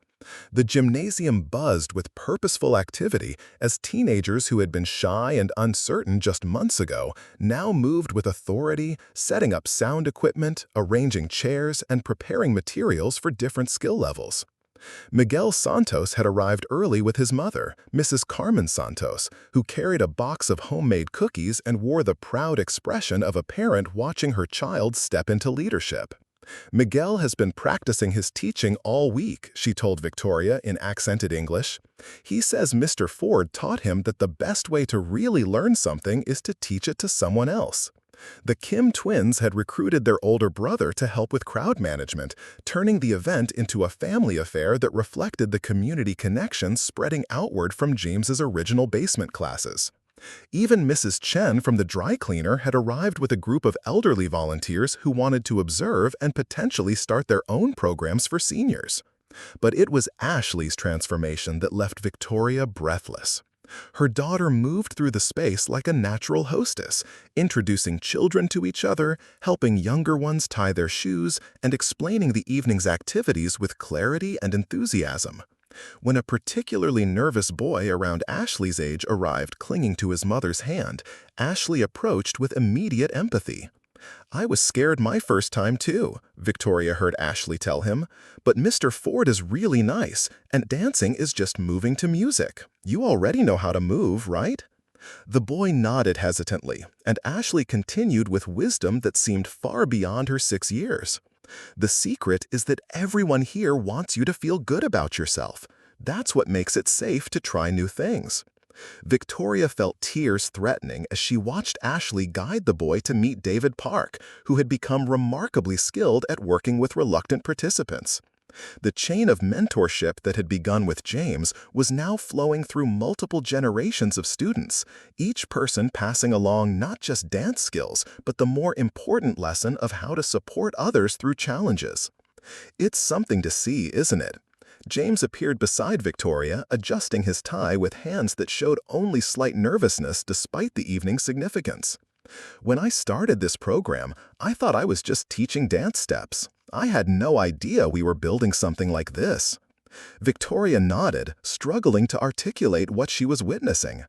[SPEAKER 2] The gymnasium buzzed with purposeful activity as teenagers who had been shy and uncertain just months ago now moved with authority, setting up sound equipment, arranging chairs, and preparing materials for different skill levels. Miguel Santos had arrived early with his mother, Mrs. Carmen Santos, who carried a box of homemade cookies and wore the proud expression of a parent watching her child step into leadership. Miguel has been practicing his teaching all week, she told Victoria in accented English. He says Mr. Ford taught him that the best way to really learn something is to teach it to someone else. The Kim twins had recruited their older brother to help with crowd management, turning the event into a family affair that reflected the community connections spreading outward from James's original basement classes. Even Mrs. Chen from the dry cleaner had arrived with a group of elderly volunteers who wanted to observe and potentially start their own programs for seniors. But it was Ashley's transformation that left Victoria breathless. Her daughter moved through the space like a natural hostess, introducing children to each other, helping younger ones tie their shoes, and explaining the evening's activities with clarity and enthusiasm. When a particularly nervous boy around Ashley's age arrived clinging to his mother's hand, Ashley approached with immediate empathy. "I was scared my first time too," Victoria heard Ashley tell him, "but Mr. Ford is really nice, and dancing is just moving to music. You already know how to move, right?" The boy nodded hesitantly, and Ashley continued with wisdom that seemed far beyond her 6 years. "The secret is that everyone here wants you to feel good about yourself. That's what makes it safe to try new things." Victoria felt tears threatening as she watched Ashley guide the boy to meet David Park, who had become remarkably skilled at working with reluctant participants. The chain of mentorship that had begun with James was now flowing through multiple generations of students, each person passing along not just dance skills, but the more important lesson of how to support others through challenges. It's something to see, isn't it? James appeared beside Victoria, adjusting his tie with hands that showed only slight nervousness despite the evening's significance. "When I started this program, I thought I was just teaching dance steps. I had no idea we were building something like this." Victoria nodded, struggling to articulate what she was witnessing.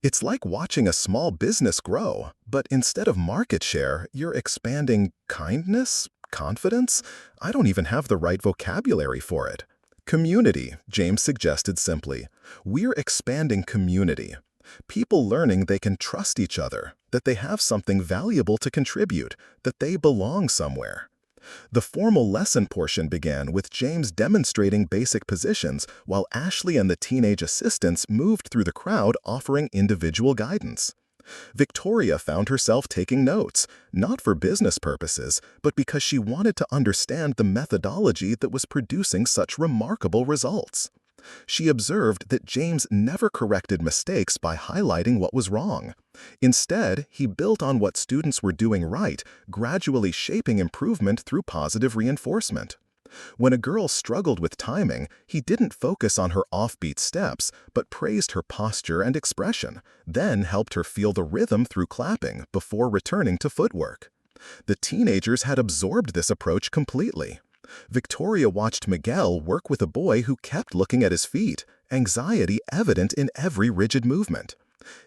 [SPEAKER 2] "It's like watching a small business grow, but instead of market share, you're expanding kindness, confidence? I don't even have the right vocabulary for it." "Community," James suggested simply. "We're expanding community. People learning they can trust each other, that they have something valuable to contribute, that they belong somewhere." The formal lesson portion began with James demonstrating basic positions while Ashley and the teenage assistants moved through the crowd offering individual guidance. Victoria found herself taking notes, not for business purposes, but because she wanted to understand the methodology that was producing such remarkable results. She observed that James never corrected mistakes by highlighting what was wrong. Instead, he built on what students were doing right, gradually shaping improvement through positive reinforcement. When a girl struggled with timing, he didn't focus on her offbeat steps, but praised her posture and expression, then helped her feel the rhythm through clapping before returning to footwork. The teenagers had absorbed this approach completely. Victoria watched Miguel work with a boy who kept looking at his feet, anxiety evident in every rigid movement.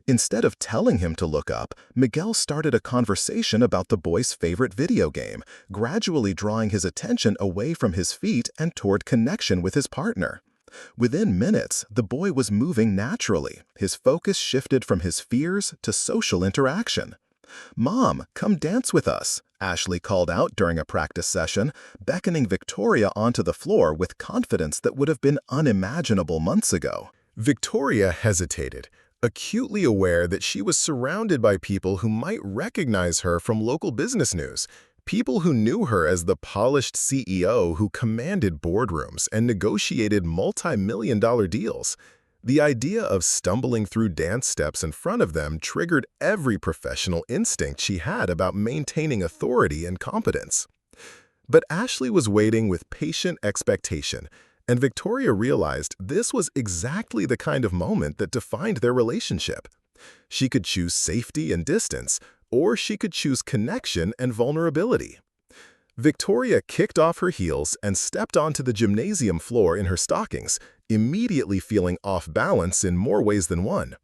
[SPEAKER 2] Instead of telling him to look up, Miguel started a conversation about the boy's favorite video game, gradually drawing his attention away from his feet and toward connection with his partner. Within minutes, the boy was moving naturally. His focus shifted from his fears to social interaction. "Mom, come dance with us," Ashley called out during a practice session, beckoning Victoria onto the floor with confidence that would have been unimaginable months ago.
[SPEAKER 1] Victoria hesitated, acutely aware that she was surrounded by people who might recognize her from local business news. People who knew her as the polished CEO who commanded boardrooms and negotiated multi-million-dollar deals. The idea of stumbling through dance steps in front of them triggered every professional instinct she had about maintaining authority and competence. But Ashley was waiting with patient expectation, and Victoria realized this was exactly the kind of moment that defined their relationship. She could choose safety and distance, or she could choose connection and vulnerability. Victoria kicked off her heels and stepped onto the gymnasium floor in her stockings, immediately feeling off balance in more ways than one.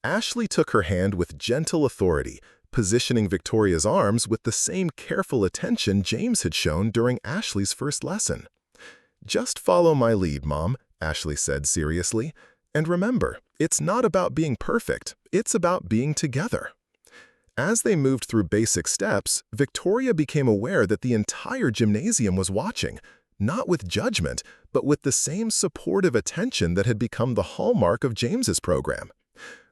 [SPEAKER 1] Ashley took her hand with gentle authority, positioning Victoria's arms with the same careful attention James had shown during Ashley's first lesson. "Just follow my lead, Mom," Ashley said seriously. "And remember, it's not about being perfect, it's about being together." As they moved through basic steps, Victoria became aware that the entire gymnasium was watching, not with judgment, but with the same supportive attention that had become the hallmark of James's program.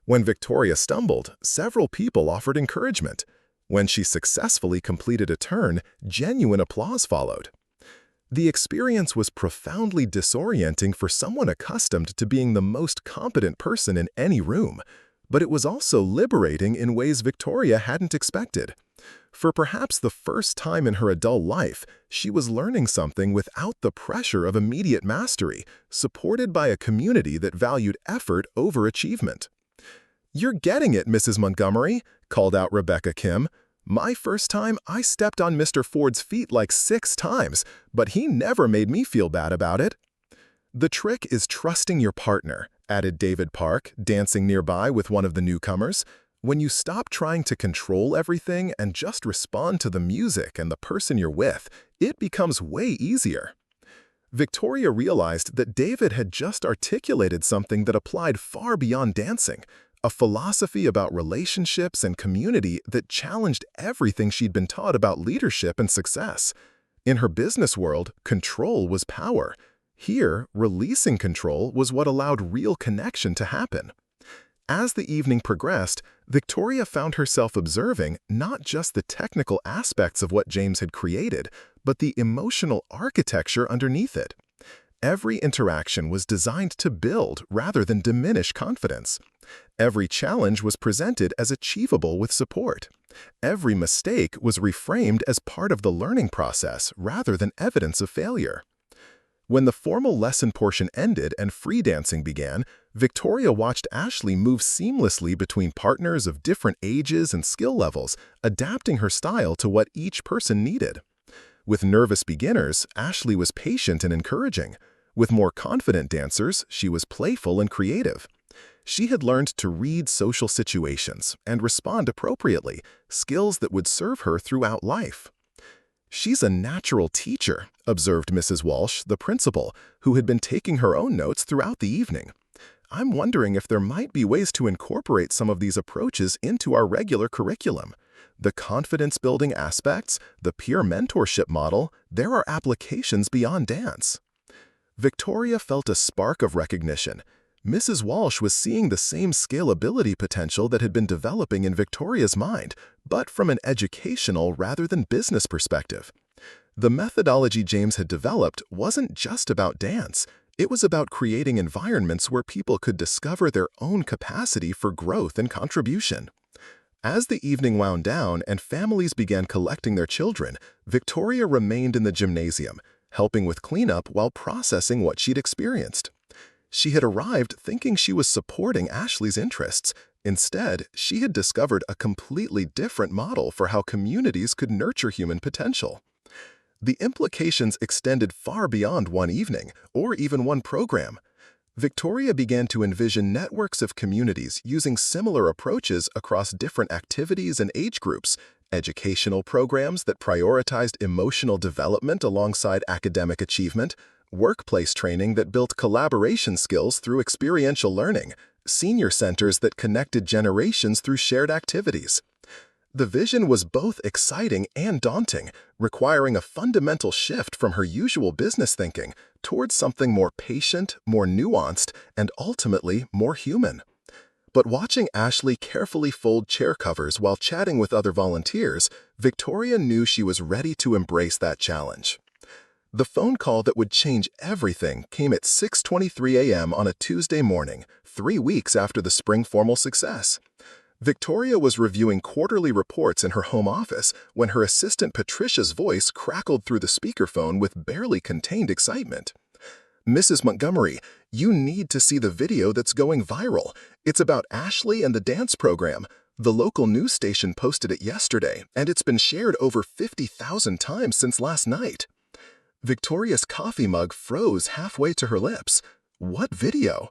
[SPEAKER 1] When Victoria stumbled, several people offered encouragement. When she successfully completed a turn, genuine applause followed. The experience was profoundly disorienting for someone accustomed to being the most competent person in any room, but it was also liberating in ways Victoria hadn't expected. For perhaps the first time in her adult life, she was learning something without the pressure of immediate mastery, supported by a community that valued effort over achievement. "You're getting it, Mrs. Montgomery," called out Rebecca Kim. "My first time, I stepped on Mr. Ford's feet like 6 times, but he never made me feel bad about it." "The trick is trusting your partner," added David Park, dancing nearby with one of the newcomers. "When you stop trying to control everything and just respond to the music and the person you're with, it becomes way easier." Victoria realized that David had just articulated something that applied far beyond dancing, a philosophy about relationships and community that challenged everything she'd been taught about leadership and success. In her business world, control was power. Here, releasing control was what allowed real connection to happen. As the evening progressed, Victoria found herself observing not just the technical aspects of what James had created, but the emotional architecture underneath it. Every interaction was designed to build rather than diminish confidence. Every challenge was presented as achievable with support. Every mistake was reframed as part of the learning process rather than evidence of failure. When the formal lesson portion ended and free dancing began, Victoria watched Ashley move seamlessly between partners of different ages and skill levels, adapting her style to what each person needed. With nervous beginners, Ashley was patient and encouraging. With more confident dancers, she was playful and creative. She had learned to read social situations and respond appropriately, skills that would serve her throughout life. "She's a natural teacher," observed Mrs. Walsh, the principal, who had been taking her own notes throughout the evening. "I'm wondering if there might be ways to incorporate some of these approaches into our regular curriculum. The confidence-building aspects, the peer mentorship model, there are applications beyond dance." Victoria felt a spark of recognition. Mrs. Walsh was seeing the same scalability potential that had been developing in Victoria's mind, but from an educational rather than business perspective. The methodology James had developed wasn't just about dance. It was about creating environments where people could discover their own capacity for growth and contribution. As the evening wound down and families began collecting their children, Victoria remained in the gymnasium, helping with cleanup while processing what she'd experienced. She had arrived thinking she was supporting Ashley's interests. Instead, she had discovered a completely different model for how communities could nurture human potential. The implications extended far beyond one evening, or even one program. Victoria began to envision networks of communities using similar approaches across different activities and age groups, educational programs that prioritized emotional development alongside academic achievement, workplace training that built collaboration skills through experiential learning, senior centers that connected generations through shared activities. The vision was both exciting and daunting, requiring a fundamental shift from her usual business thinking towards something more patient, more nuanced, and ultimately more human.
[SPEAKER 2] But watching Ashley carefully fold chair covers while chatting with other volunteers, Victoria knew she was ready to embrace that challenge. The phone call that would change everything came at 6:23 a.m. on a Tuesday morning, 3 weeks after the spring formal success. Victoria was reviewing quarterly reports in her home office when her assistant Patricia's voice crackled through the speakerphone with barely contained excitement. "Mrs. Montgomery, you need to see the video that's going viral. It's about Ashley and the dance program. The local news station posted it yesterday, and it's been shared over 50,000 times since last night." Victoria's coffee mug froze halfway to her lips. What video?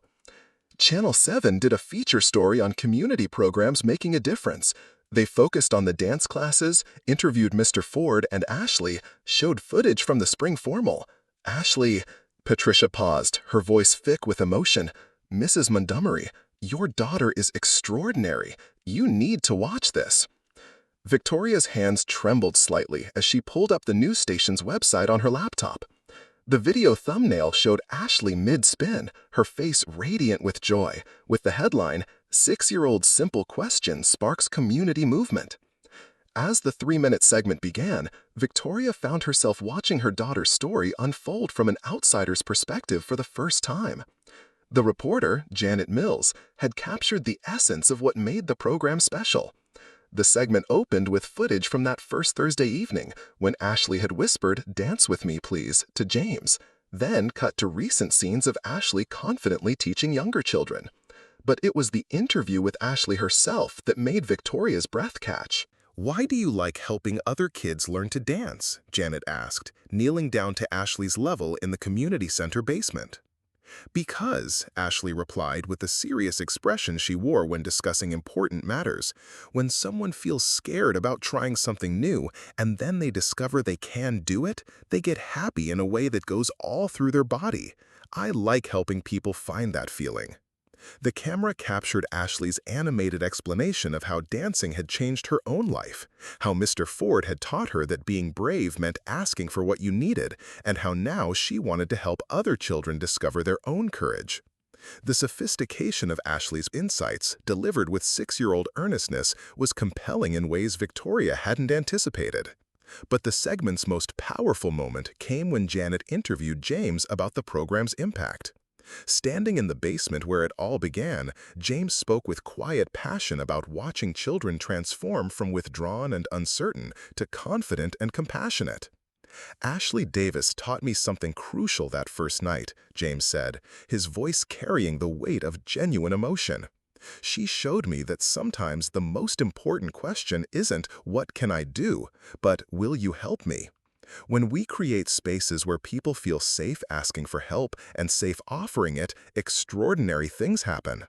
[SPEAKER 2] Channel 7 did a feature story on community programs making a difference. They focused on the dance classes, interviewed Mr. Ford and Ashley, showed footage from the spring formal. Ashley, Patricia paused, her voice thick with emotion. "Mrs. Montgomery, your daughter is extraordinary. You need to watch this." Victoria's hands trembled slightly as she pulled up the news station's website on her laptop. The video thumbnail showed Ashley mid-spin, her face radiant with joy, with the headline, "6-year-old simple question sparks community movement." As the 3-minute segment began, Victoria found herself watching her daughter's story unfold from an outsider's perspective for the first time. The reporter, Janet Mills, had captured the essence of what made the program special. The segment opened with footage from that first Thursday evening when Ashley had whispered, "Dance with me, please," to James, then cut to recent scenes of Ashley confidently teaching younger children. But it was the interview with Ashley herself that made Victoria's breath catch.
[SPEAKER 1] "Why do you like helping other kids learn to dance?" Janet asked, kneeling down to Ashley's level in the community center basement. "Because," Ashley replied with the serious expression she wore when discussing important matters, "when someone feels scared about trying something new and then they discover they can do it, they get happy in a way that goes all through their body. I like helping people find that feeling." The camera captured Ashley's animated explanation of how dancing had changed her own life, how Mr. Ford had taught her that being brave meant asking for what you needed, and how now she wanted to help other children discover their own courage. The sophistication of Ashley's insights, delivered with 6-year-old earnestness, was compelling in ways Victoria hadn't anticipated. But the segment's most powerful moment came when Janet interviewed James about the program's impact. Standing in the basement where it all began, James spoke with quiet passion about watching children transform from withdrawn and uncertain to confident and compassionate. "Ashley Davis taught me something crucial that first night," James said, his voice carrying the weight of genuine emotion. "She showed me that sometimes the most important question isn't, 'What can I do?' but 'Will you help me?' When we create spaces where people feel safe asking for help and safe offering it, extraordinary things happen."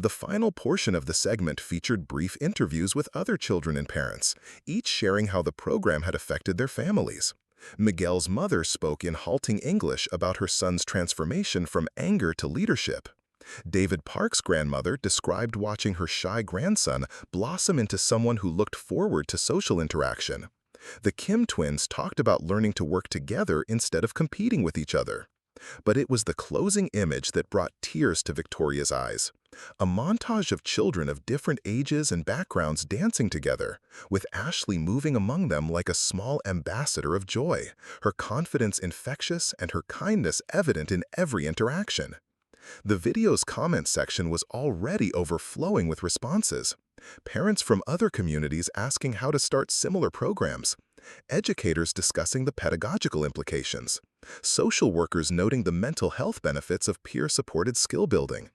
[SPEAKER 1] The final portion of the segment featured brief interviews with other children and parents, each sharing how the program had affected their families. Miguel's mother spoke in halting English about her son's transformation from anger to leadership. David Park's grandmother described watching her shy grandson blossom into someone who looked forward to social interaction. The Kim twins talked about learning to work together instead of competing with each other. But it was the closing image that brought tears to Victoria's eyes. A montage of children of different ages and backgrounds dancing together, with Ashley moving among them like a small ambassador of joy, her confidence infectious and her kindness evident in every interaction. The video's comment section was already overflowing with responses. Parents from other communities asking how to start similar programs, educators discussing the pedagogical implications, social workers noting the mental health benefits of peer-supported skill building,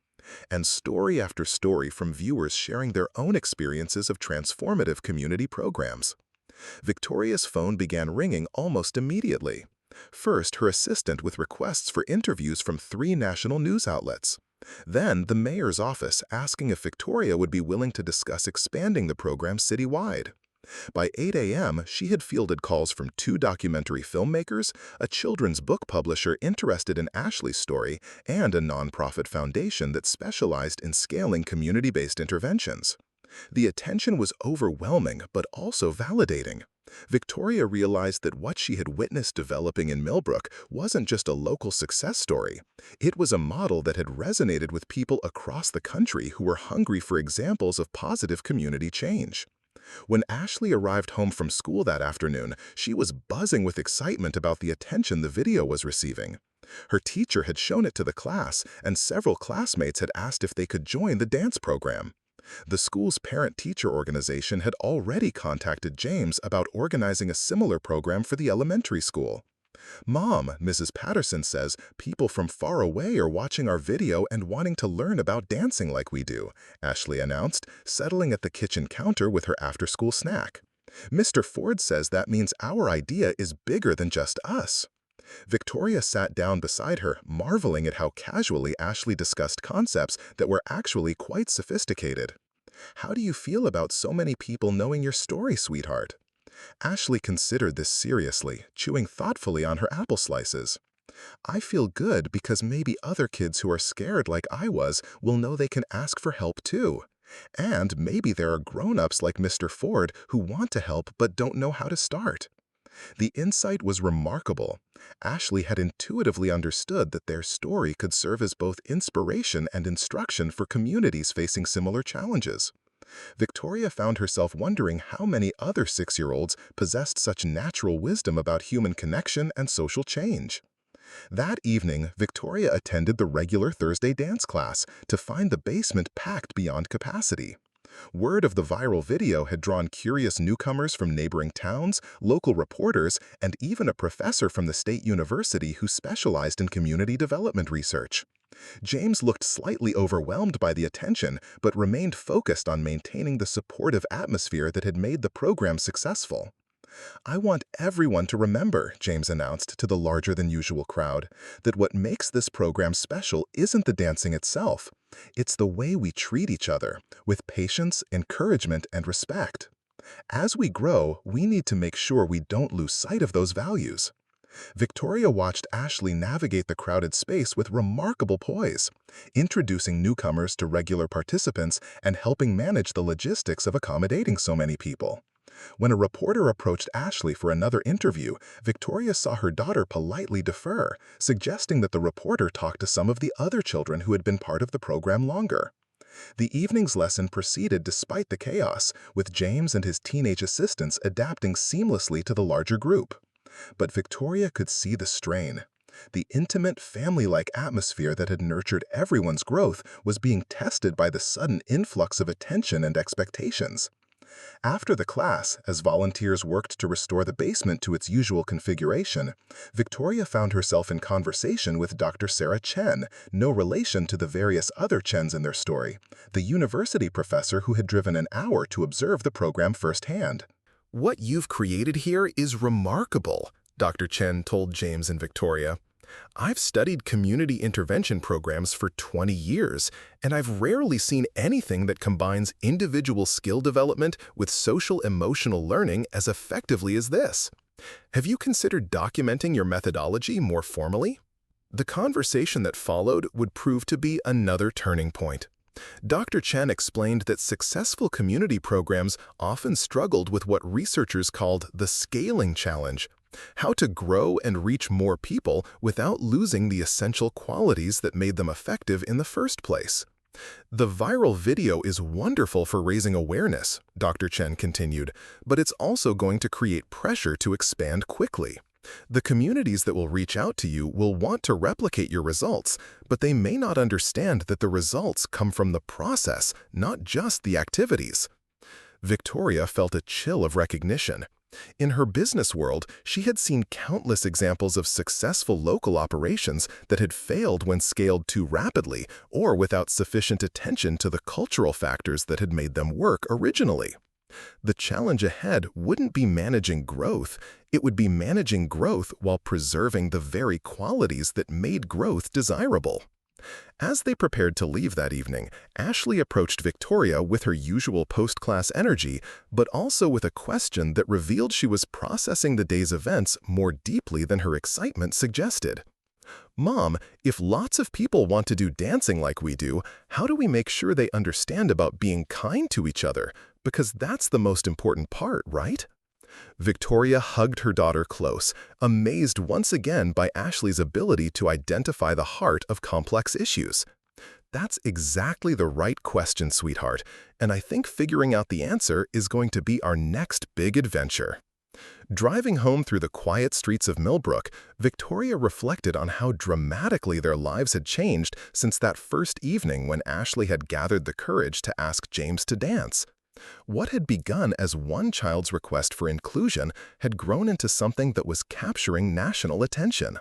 [SPEAKER 1] and story after story from viewers sharing their own experiences of transformative community programs. Victoria's phone began ringing almost immediately. First, her assistant with requests for interviews from 3 national news outlets. Then, the mayor's office asking if Victoria would be willing to discuss expanding the program citywide. By 8 a.m., she had fielded calls from 2 documentary filmmakers, a children's book publisher interested in Ashley's story, and a nonprofit foundation that specialized in scaling community-based interventions. The attention was overwhelming but also validating.
[SPEAKER 2] Victoria realized that what she had witnessed developing in Millbrook wasn't just a local success story. It was a model that had resonated with people across the country who were hungry for examples of positive community change. When Ashley arrived home from school that afternoon, she was buzzing with excitement about the attention the video was receiving. Her teacher had shown it to the class, and several classmates had asked if they could join the dance program. The school's parent-teacher organization had already contacted James about organizing a similar program for the elementary school. "Mom," Mrs. Patterson says, "people from far away are watching our video and wanting to learn about dancing like we do," Ashley announced, settling at the kitchen counter with her after-school snack. "Mr. Ford says that means our idea is bigger than just us." Victoria sat down beside her, marveling at how casually Ashley discussed concepts that were actually quite sophisticated. "How do you feel about so many people knowing your story, sweetheart?" Ashley considered this seriously, chewing thoughtfully on her apple slices. "I feel good because maybe other kids who are scared like I was will know they can ask for help too. And maybe there are grown-ups like Mr. Ford who want to help but don't know how to start." The insight was remarkable. Ashley had intuitively understood that their story could serve as both inspiration and instruction for communities facing similar challenges. Victoria found herself wondering how many other 6-year-olds possessed such natural wisdom about human connection and social change. That evening, Victoria attended the regular Thursday dance class to find the basement packed beyond capacity. Word of the viral video had drawn curious newcomers from neighboring towns, local reporters, and even a professor from the state university who specialized in community development research. James looked slightly overwhelmed by the attention, but remained focused on maintaining the supportive atmosphere that had made the program successful. "I want everyone to remember," James announced to the larger-than-usual crowd, "that what makes this program special isn't the dancing itself. It's the way we treat each other, with patience, encouragement, and respect. As we grow, we need to make sure we don't lose sight of those values." Victoria watched Ashley navigate the crowded space with remarkable poise, introducing newcomers to regular participants and helping manage the logistics of accommodating so many people. When a reporter approached Ashley for another interview, Victoria saw her daughter politely defer, suggesting that the reporter talk to some of the other children who had been part of the program longer. The evening's lesson proceeded despite the chaos, with James and his teenage assistants adapting seamlessly to the larger group. But Victoria could see the strain. The intimate, family-like atmosphere that had nurtured everyone's growth was being tested by the sudden influx of attention and expectations. After the class, as volunteers worked to restore the basement to its usual configuration, Victoria found herself in conversation with Dr. Sarah Chen, no relation to the various other Chens in their story, the university professor who had driven an hour to observe the program firsthand.
[SPEAKER 1] "What you've created here is remarkable," Dr. Chen told James and Victoria. "I've studied community intervention programs for 20 years, and I've rarely seen anything that combines individual skill development with social-emotional learning as effectively as this. Have you considered documenting your methodology more formally?" The conversation that followed would prove to be another turning point. Dr. Chen explained that successful community programs often struggled with what researchers called the scaling challenge, how to grow and reach more people without losing the essential qualities that made them effective in the first place. "The viral video is wonderful for raising awareness," Dr. Chen continued, "but it's also going to create pressure to expand quickly. The communities that will reach out to you will want to replicate your results, but they may not understand that the results come from the process, not just the activities." Victoria felt a chill of recognition. In her business world, she had seen countless examples of successful local operations that had failed when scaled too rapidly or without sufficient attention to the cultural factors that had made them work originally. The challenge ahead wouldn't be managing growth, it would be managing growth while preserving the very qualities that made growth desirable. As they prepared to leave that evening, Ashley approached Victoria with her usual post-class energy, but also with a question that revealed she was processing the day's events more deeply than her excitement suggested. "Mom, if lots of people want to do dancing like we do, how do we make sure they understand about being kind to each other? Because that's the most important part, right?" Victoria hugged her daughter close, amazed once again by Ashley's ability to identify the heart of complex issues. That's exactly the right question, sweetheart, and I think figuring out the answer is going to be our next big adventure. Driving home through the quiet streets of Millbrook, Victoria reflected on how dramatically their lives had changed since that first evening when Ashley had gathered the courage to ask James to dance. What had begun as one child's request for inclusion had grown into something that was capturing national attention.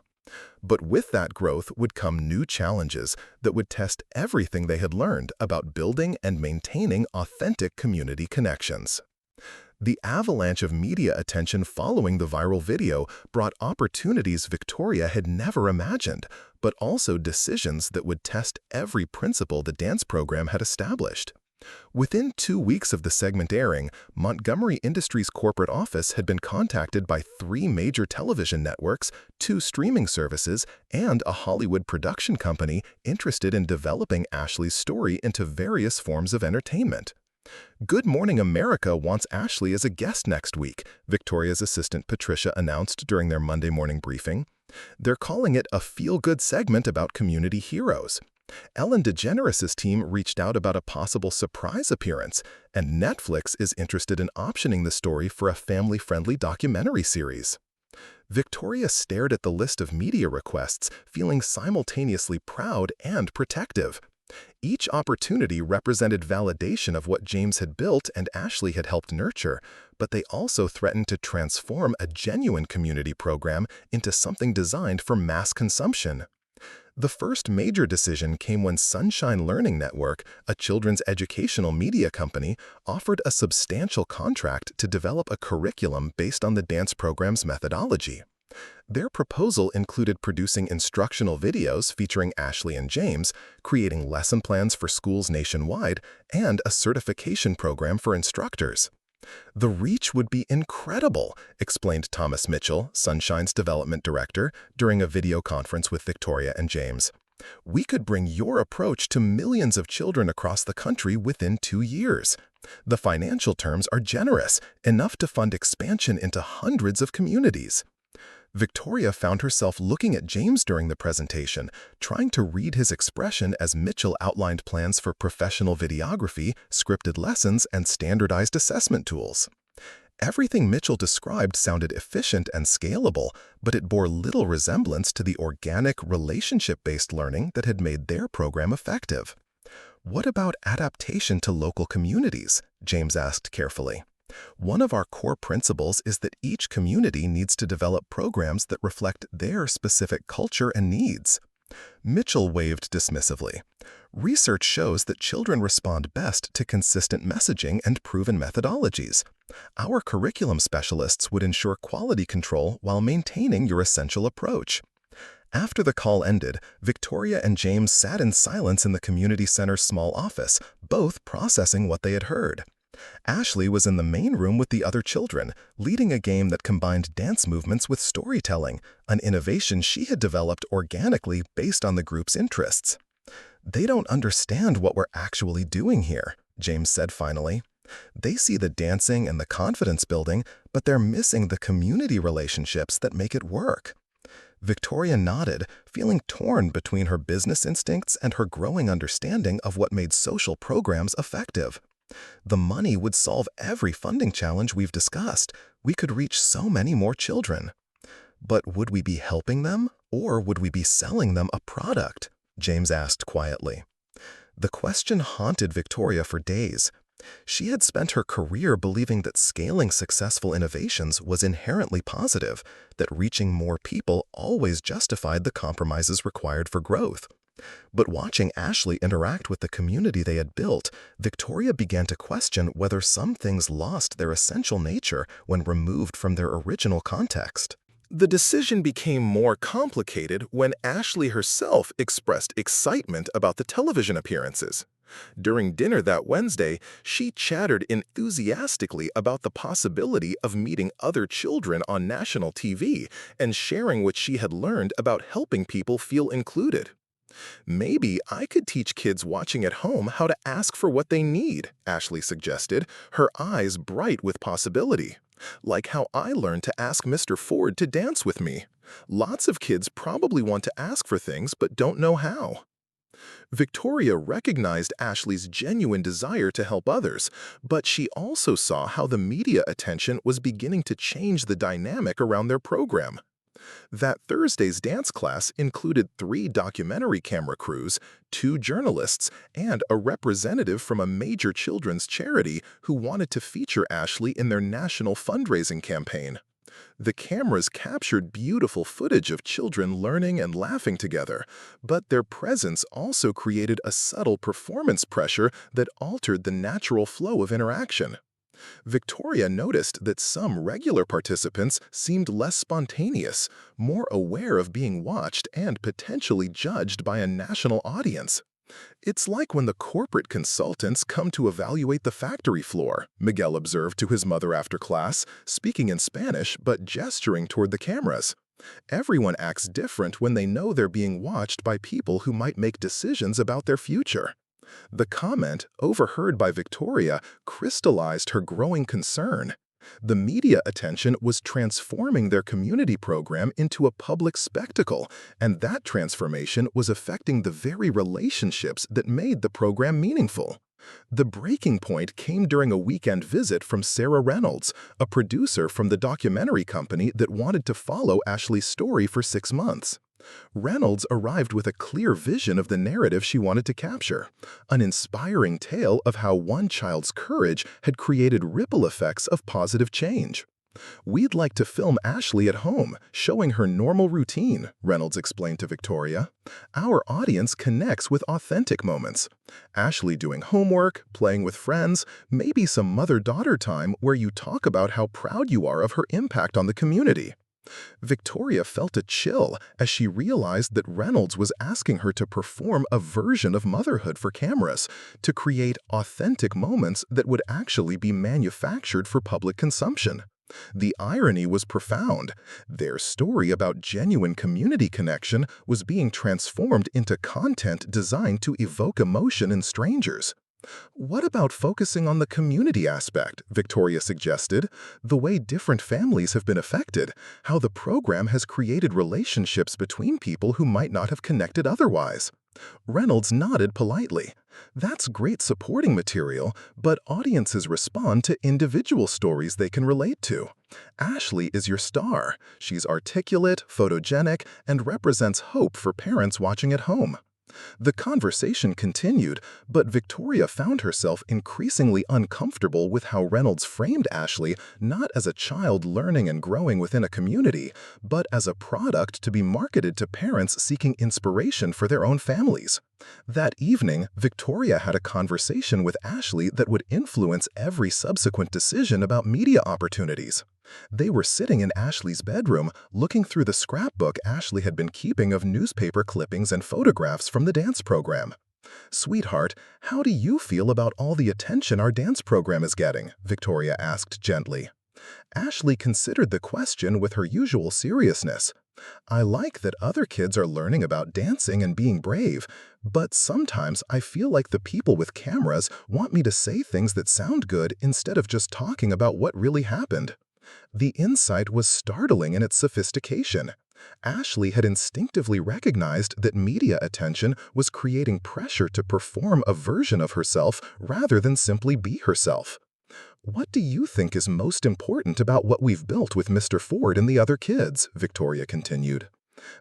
[SPEAKER 1] But with that growth would come new challenges that would test everything they had learned about building and maintaining authentic community connections. The avalanche of media attention following the viral video brought opportunities Victoria had never imagined, but also decisions that would test every principle the dance program had established. Within 2 weeks of the segment airing, Montgomery Industries' corporate office had been contacted by 3 major television networks, 2 streaming services, and a Hollywood production company interested in developing Ashley's story into various forms of entertainment. Good Morning America wants Ashley as a guest next week, Victoria's assistant Patricia announced during their Monday morning briefing. They're calling it a feel-good segment about community heroes. Ellen DeGeneres' team reached out about a possible surprise appearance, and Netflix is interested in optioning the story for a family-friendly documentary series. Victoria stared at the list of media requests, feeling simultaneously proud and protective. Each opportunity represented validation of what James had built and Ashley had helped nurture, but they also threatened to transform a genuine community program into something designed for mass consumption. The first major decision came when Sunshine Learning Network, a children's educational media company, offered a substantial contract to develop a curriculum based on the dance program's methodology. Their proposal included producing instructional videos featuring Ashley and James, creating lesson plans for schools nationwide, and a certification program for instructors. The reach would be incredible, explained Thomas Mitchell, Sunshine's development director, during a video conference with Victoria and James. We could bring your approach to millions of children across the country within 2 years. The financial terms are generous, enough to fund expansion into hundreds of communities. Victoria found herself looking at James during the presentation, trying to read his expression as Mitchell outlined plans for professional videography, scripted lessons, and standardized assessment tools. Everything Mitchell described sounded efficient and scalable, but it bore little resemblance to the organic, relationship-based learning that had made their program effective. "What about adaptation to local communities?" James asked carefully. "One of our core principles is that each community needs to develop programs that reflect their specific culture and needs." Mitchell waved dismissively. "Research shows that children respond best to consistent messaging and proven methodologies. Our curriculum specialists would ensure quality control while maintaining your essential approach." After the call ended, Victoria and James sat in silence in the community center's small office, both processing what they had heard. Ashley was in the main room with the other children, leading a game that combined dance movements with storytelling, an innovation she had developed organically based on the group's interests. "They don't understand what we're actually doing here," James said finally. "They see the dancing and the confidence building, but they're missing the community relationships that make it work." Victoria nodded, feeling torn between her business instincts and her growing understanding of what made social programs effective. "The money would solve every funding challenge we've discussed. We could reach so many more children." "But would we be helping them, or would we be selling them a product?" James asked quietly. The question haunted Victoria for days. She had spent her career believing that scaling successful innovations was inherently positive, that reaching more people always justified the compromises required for growth. But watching Ashley interact with the community they had built, Victoria began to question whether some things lost their essential nature when removed from their original context. The decision became more complicated when Ashley herself expressed excitement about the television appearances. During dinner that Wednesday, she chattered enthusiastically about the possibility of meeting other children on national TV and sharing what she had learned about helping people feel included. "Maybe I could teach kids watching at home how to ask for what they need," Ashley suggested, her eyes bright with possibility. Like how I learned to ask Mr. Ford to dance with me. Lots of kids probably want to ask for things but don't know how. Victoria recognized Ashley's genuine desire to help others, but she also saw how the media attention was beginning to change the dynamic around their program. That Thursday's dance class included 3 documentary camera crews, 2 journalists, and a representative from a major children's charity who wanted to feature Ashley in their national fundraising campaign. The cameras captured beautiful footage of children learning and laughing together, but their presence also created a subtle performance pressure that altered the natural flow of interaction. Victoria noticed that some regular participants seemed less spontaneous, more aware of being watched and potentially judged by a national audience. It's like when the corporate consultants come to evaluate the factory floor, Miguel observed to his mother after class, speaking in Spanish but gesturing toward the cameras. Everyone acts different when they know they're being watched by people who might make decisions about their future. The comment, overheard by Victoria, crystallized her growing concern. The media attention was transforming their community program into a public spectacle, and that transformation was affecting the very relationships that made the program meaningful. The breaking point came during a weekend visit from Sarah Reynolds, a producer from the documentary company that wanted to follow Ashley's story for 6 months. Reynolds arrived with a clear vision of the narrative she wanted to capture, an inspiring tale of how one child's courage had created ripple effects of positive change. "We'd like to film Ashley at home, showing her normal routine," Reynolds explained to Victoria. "Our audience connects with authentic moments. Ashley doing homework, playing with friends, maybe some mother-daughter time where you talk about how proud you are of her impact on the community." Victoria felt a chill as she realized that Reynolds was asking her to perform a version of motherhood for cameras, to create authentic moments that would actually be manufactured for public consumption. The irony was profound. Their story about genuine community connection was being transformed into content designed to evoke emotion in strangers. "What about focusing on the community aspect?" Victoria suggested. "The way different families have been affected, how the program has created relationships between people who might not have connected otherwise." Reynolds nodded politely. "That's great supporting material, but audiences respond to individual stories they can relate to. Ashley is your star. She's articulate, photogenic, and represents hope for parents watching at home." The conversation continued, but Victoria found herself increasingly uncomfortable with how Reynolds framed Ashley not as a child learning and growing within a community, but as a product to be marketed to parents seeking inspiration for their own families. That evening, Victoria had a conversation with Ashley that would influence every subsequent decision about media opportunities. They were sitting in Ashley's bedroom, looking through the scrapbook Ashley had been keeping of newspaper clippings and photographs from the dance program. "Sweetheart, how do you feel about all the attention our dance program is getting?" Victoria asked gently. Ashley considered the question with her usual seriousness. "I like that other kids are learning about dancing and being brave, but sometimes I feel like the people with cameras want me to say things that sound good instead of just talking about what really happened." The insight was startling in its sophistication. Ashley had instinctively recognized that media attention was creating pressure to perform a version of herself rather than simply be herself. "What do you think is most important about what we've built with Mr. Ford and the other kids?" Victoria continued.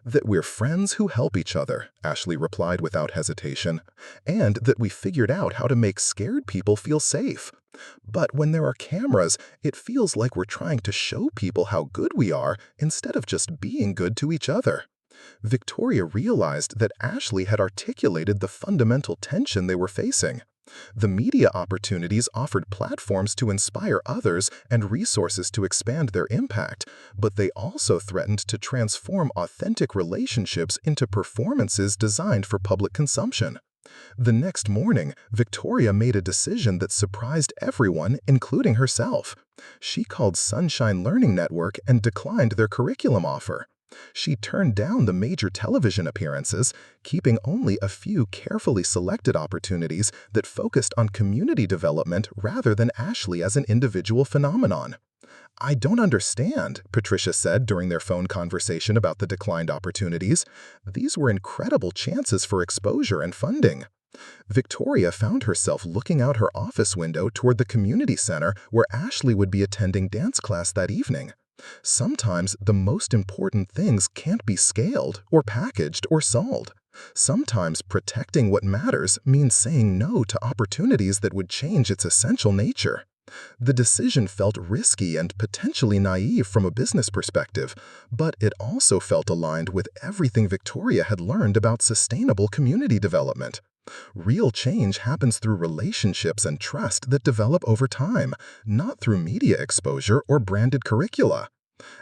[SPEAKER 1] "That we're friends who help each other," Ashley replied without hesitation, "and that we figured out how to make scared people feel safe. But when there are cameras, it feels like we're trying to show people how good we are instead of just being good to each other." Victoria realized that Ashley had articulated the fundamental tension they were facing. The media opportunities offered platforms to inspire others and resources to expand their impact, but they also threatened to transform authentic relationships into performances designed for public consumption. The next morning, Victoria made a decision that surprised everyone, including herself. She called Sunshine Learning Network and declined their curriculum offer.
[SPEAKER 2] She turned down the major television appearances, keeping only a few carefully selected opportunities that focused on community development rather than Ashley as an individual phenomenon. "I don't understand," Patricia said during their phone conversation about the declined opportunities. "These were incredible chances for exposure and funding." Victoria found herself looking out her office window toward the community center where Ashley would be attending dance class that evening. Sometimes the most important things can't be scaled or packaged or sold. Sometimes protecting what matters means saying no to opportunities that would change its essential nature. The decision felt risky and potentially naive from a business perspective, but it also felt aligned with everything Victoria had learned about sustainable community development. Real change happens through relationships and trust that develop over time, not through media exposure or branded curricula.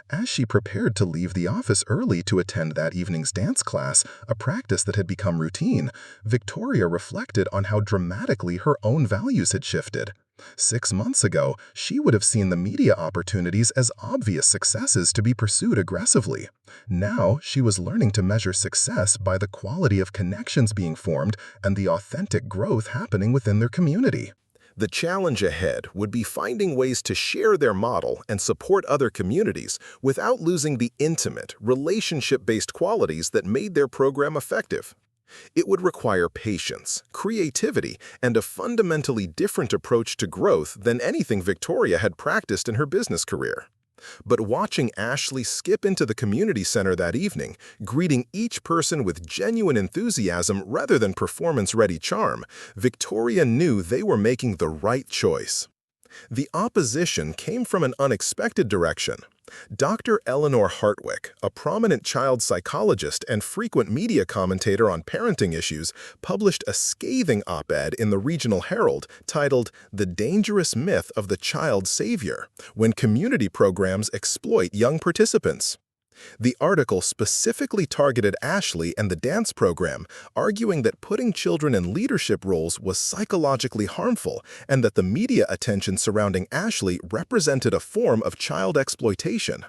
[SPEAKER 2] As she prepared to leave the office early to attend that evening's dance class, a practice that had become routine, Victoria reflected on how dramatically her own values had shifted. 6 months ago, she would have seen the media opportunities as obvious successes to be pursued aggressively. Now, she was learning to measure success by the quality of connections being formed and the authentic growth happening within their community.
[SPEAKER 1] The challenge ahead would be finding ways to share their model and support other communities without losing the intimate, relationship-based qualities that made their program effective. It would require patience, creativity, and a fundamentally different approach to growth than anything Victoria had practiced in her business career. But watching Ashley skip into the community center that evening, greeting each person with genuine enthusiasm rather than performance-ready charm, Victoria knew they were making the right choice. The opposition came from an unexpected direction. Dr. Eleanor Hartwick, a prominent child psychologist and frequent media commentator on parenting issues, published a scathing op-ed in the Regional Herald titled "The Dangerous Myth of the Child Savior: When Community Programs Exploit Young Participants." The article specifically targeted Ashley and the dance program, arguing that putting children in leadership roles was psychologically harmful and that the media attention surrounding Ashley represented a form of child exploitation.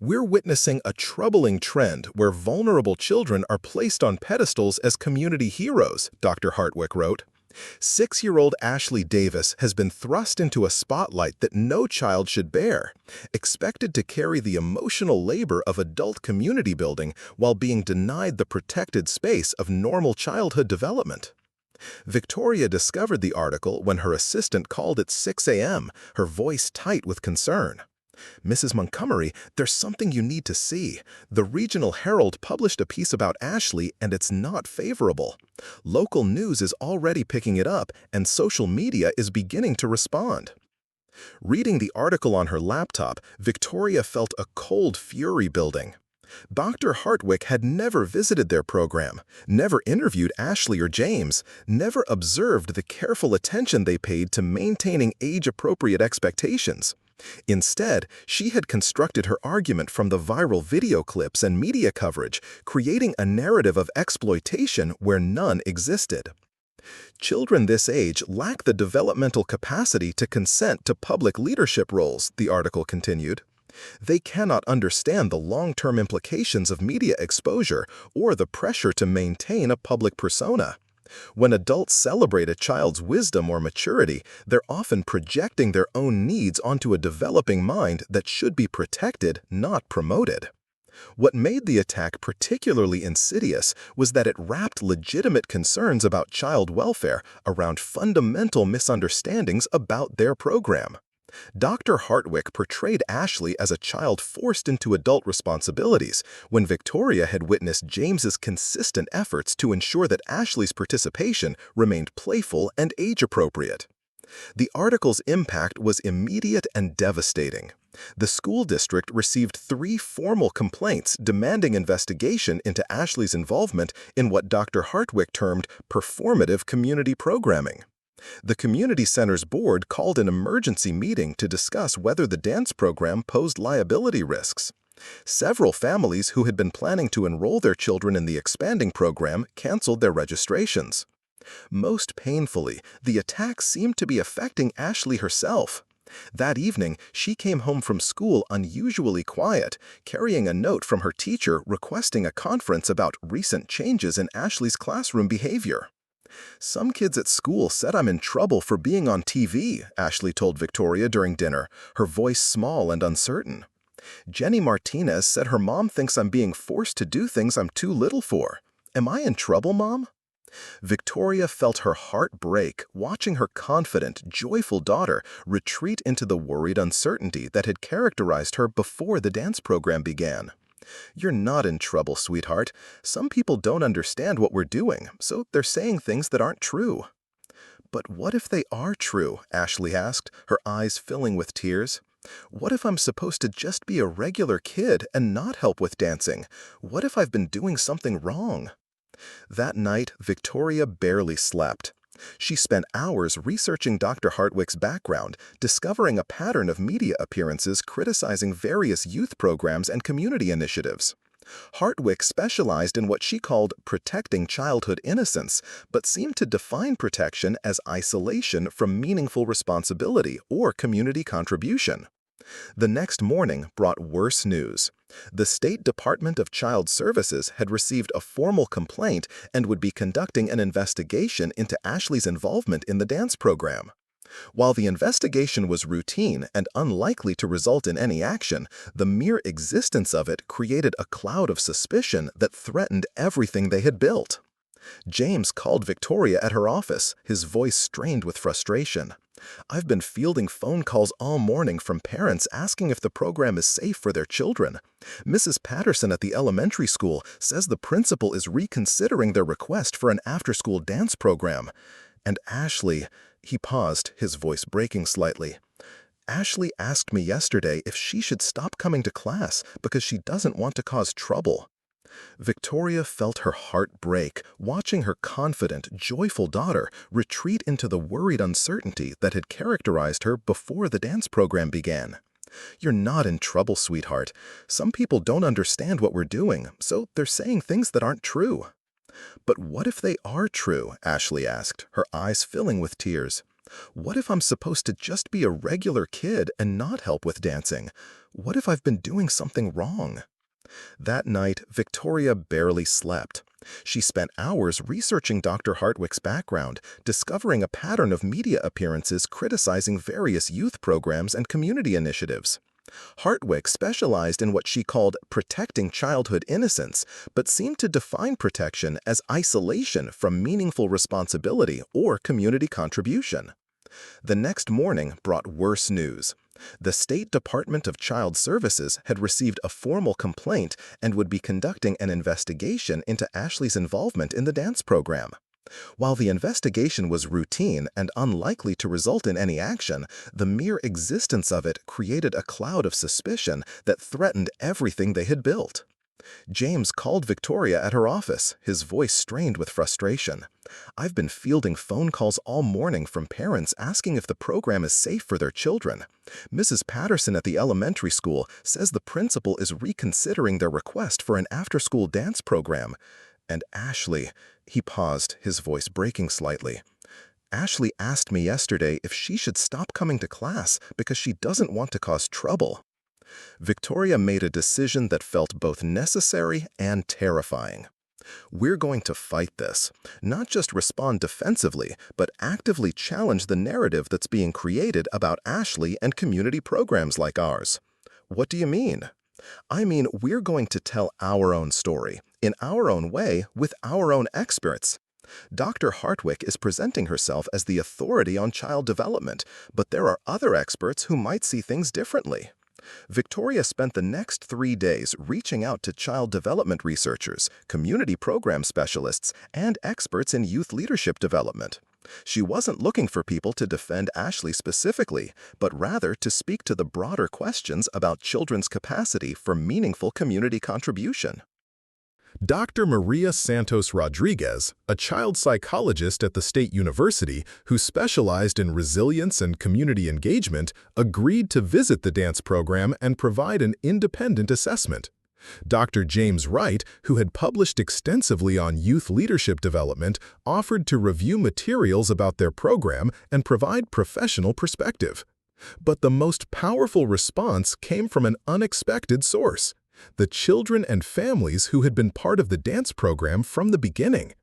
[SPEAKER 1] "We're witnessing a troubling trend where vulnerable children are placed on pedestals as community heroes," Dr. Hartwick wrote. 6-year-old Ashley Davis has been thrust into a spotlight that no child should bear, expected to carry the emotional labor of adult community building while being denied the protected space of normal childhood development. Victoria discovered the article when her assistant called at 6 a.m., her voice tight with concern. "Mrs. Montgomery, there's something you need to see. The Regional Herald published a piece about Ashley and it's not favorable. Local news is already picking it up and social media is beginning to respond." Reading the article on her laptop, Victoria felt a cold fury building. Dr. Hartwick had never visited their program, never interviewed Ashley or James, never observed the careful attention they paid to maintaining age-appropriate expectations. Instead, she had constructed her argument from the viral video clips and media coverage, creating a narrative of exploitation where none existed. "Children this age lack the developmental capacity to consent to public leadership roles," the article continued. "They cannot understand the long-term implications of media exposure or the pressure to maintain a public persona. When adults celebrate a child's wisdom or maturity, they're often projecting their own needs onto a developing mind that should be protected, not promoted." What made the attack particularly insidious was that it wrapped legitimate concerns about child welfare around fundamental misunderstandings about their program. Dr. Hartwick portrayed Ashley as a child forced into adult responsibilities, when Victoria had witnessed James's consistent efforts to ensure that Ashley's participation remained playful and age-appropriate. The article's impact was immediate and devastating. The school district received 3 formal complaints demanding investigation into Ashley's involvement in what Dr. Hartwick termed performative community programming. The community center's board called an emergency meeting to discuss whether the dance program posed liability risks. Several families who had been planning to enroll their children in the expanding program canceled their registrations. Most painfully, the attack seemed to be affecting Ashley herself.
[SPEAKER 2] That evening, she came home from school unusually quiet, carrying a note from her teacher requesting a conference about recent changes in Ashley's classroom behavior. "Some kids at school said I'm in trouble for being on TV," Ashley told Victoria during dinner, her voice small and uncertain. "Jenny Martinez said her mom thinks I'm being forced to do things I'm too little for. Am I in trouble, Mom?" Victoria felt her heart break, watching her confident, joyful daughter retreat into the worried uncertainty that had characterized her before the dance program began. "You're not in trouble, sweetheart. Some people don't understand what we're doing, so they're saying things that aren't true." "But what if they are true?" Ashley asked, her eyes filling with tears. "What if I'm supposed to just be a regular kid and not help with dancing? What if I've been doing something wrong?" That night, Victoria barely slept. She spent hours researching Dr. Hartwick's background, discovering a pattern of media appearances criticizing various youth programs and community initiatives. Hartwick specialized in what she called protecting childhood innocence, but seemed to define protection as isolation from meaningful responsibility or community contribution. The next morning brought worse news. The State Department of Child Services had received a formal complaint and would be conducting an investigation into Ashley's involvement in the dance program. While the investigation was routine and unlikely to result in any action, the mere existence of it created a cloud of suspicion that threatened everything they had built. James called Victoria at her office, his voice strained with frustration. "I've been fielding phone calls all morning from parents asking if the program is safe for their children. Mrs. Patterson at the elementary school says the principal is reconsidering their request for an after-school dance program. And Ashley," he paused, his voice breaking slightly. "Ashley asked me yesterday if she should stop coming to class because she doesn't want to cause trouble." Victoria felt her heart break, watching her confident, joyful daughter retreat into the worried uncertainty that had characterized her before the dance program began. "You're not in trouble, sweetheart. Some people don't understand what we're doing, so they're saying things that aren't true." "But what if they are true?" Ashley asked, her eyes filling with tears. "What if I'm supposed to just be a regular kid and not help with dancing? What if I've been doing something wrong?" That night, Victoria barely slept. She spent hours researching Dr. Hartwick's background, discovering a pattern of media appearances criticizing various youth programs and community initiatives. Hartwick specialized in what she called protecting childhood innocence, but seemed to define protection as isolation from meaningful responsibility or community contribution. The next morning brought worse news. The State Department of Child Services had received a formal complaint and would be conducting an investigation into Ashley's involvement in the dance program. While the investigation was routine and unlikely to result in any action, the mere existence of it created a cloud of suspicion that threatened everything they had built. James called Victoria at her office, his voice strained with frustration. "I've been fielding phone calls all morning from parents asking if the program is safe for their children. Mrs. Patterson at the elementary school says the principal is reconsidering their request for an after-school dance program. And Ashley," he paused, his voice breaking slightly. "Ashley asked me yesterday if she should stop coming to class because she doesn't want to cause trouble." Victoria made a decision that felt both necessary and terrifying. "We're going to fight this, not just respond defensively, but actively challenge the narrative that's being created about Ashley and community programs like ours." "What do you mean?" "I mean, we're going to tell our own story, in our own way, with our own experts. Dr. Hartwick is presenting herself as the authority on child development, but there are other experts who might see things differently." Victoria spent the next 3 days reaching out to child development researchers, community program specialists, and experts in youth leadership development. She wasn't looking for people to defend Ashley specifically, but rather to speak to the broader questions about children's capacity for meaningful community contribution.
[SPEAKER 1] Dr. Maria Santos Rodriguez, a child psychologist at the State University who specialized in resilience and community engagement, agreed to visit the dance program and provide an independent assessment. Dr. James Wright, who had published extensively on youth leadership development, offered to review materials about their program and provide professional perspective. But the most powerful response came from an unexpected source: the children and families who had been part of the dance program from the beginning.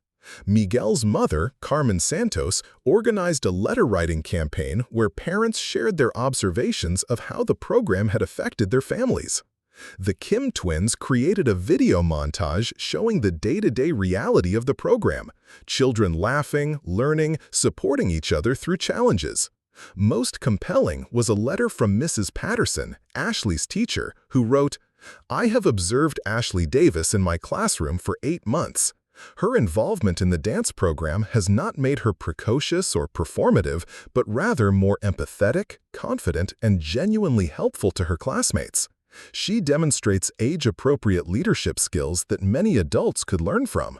[SPEAKER 1] Miguel's mother, Carmen Santos, organized a letter-writing campaign where parents shared their observations of how the program had affected their families. The Kim twins created a video montage showing the day-to-day reality of the program: children laughing, learning, supporting each other through challenges. Most compelling was a letter from Mrs. Patterson, Ashley's teacher, who wrote, "I have observed Ashley Davis in my classroom for 8 months. Her involvement in the dance program has not made her precocious or performative, but rather more empathetic, confident, and genuinely helpful to her classmates. She demonstrates age-appropriate leadership skills that many adults could learn from."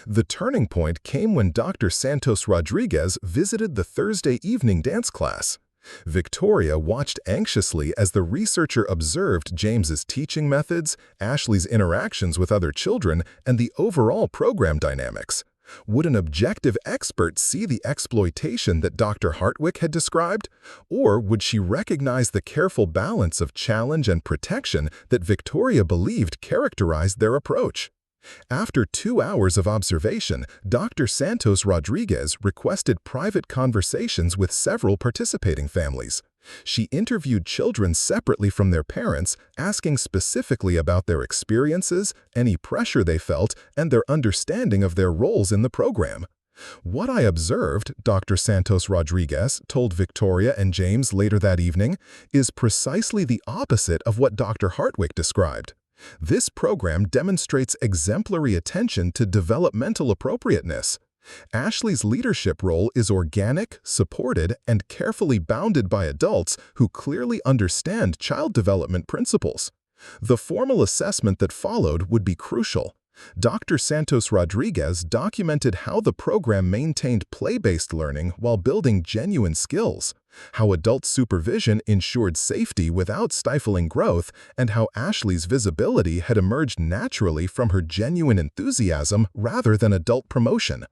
[SPEAKER 1] The turning point came when Dr. Santos Rodriguez visited the Thursday evening dance class. Victoria watched anxiously as the researcher observed James's teaching methods, Ashley's interactions with other children, and the overall program dynamics. Would an objective expert see the exploitation that Dr. Hartwick had described? Or would she recognize the careful balance of challenge and protection that Victoria believed characterized their approach? After 2 hours of observation, Dr. Santos Rodriguez requested private conversations with several participating families. She interviewed children separately from their parents, asking specifically about their experiences, any pressure they felt, and their understanding of their roles in the program. "What I observed," Dr. Santos Rodriguez told Victoria and James later that evening, "is precisely the opposite of what Dr. Hartwick described. This program demonstrates exemplary attention to developmental appropriateness. Ashley's leadership role is organic, supported, and carefully bounded by adults who clearly understand child development principles." The formal assessment that followed would be crucial. Dr. Santos Rodriguez documented how the program maintained play-based learning while building genuine skills, how adult supervision ensured safety without stifling growth, and how Ashley's visibility had emerged naturally from her genuine enthusiasm rather than adult promotion.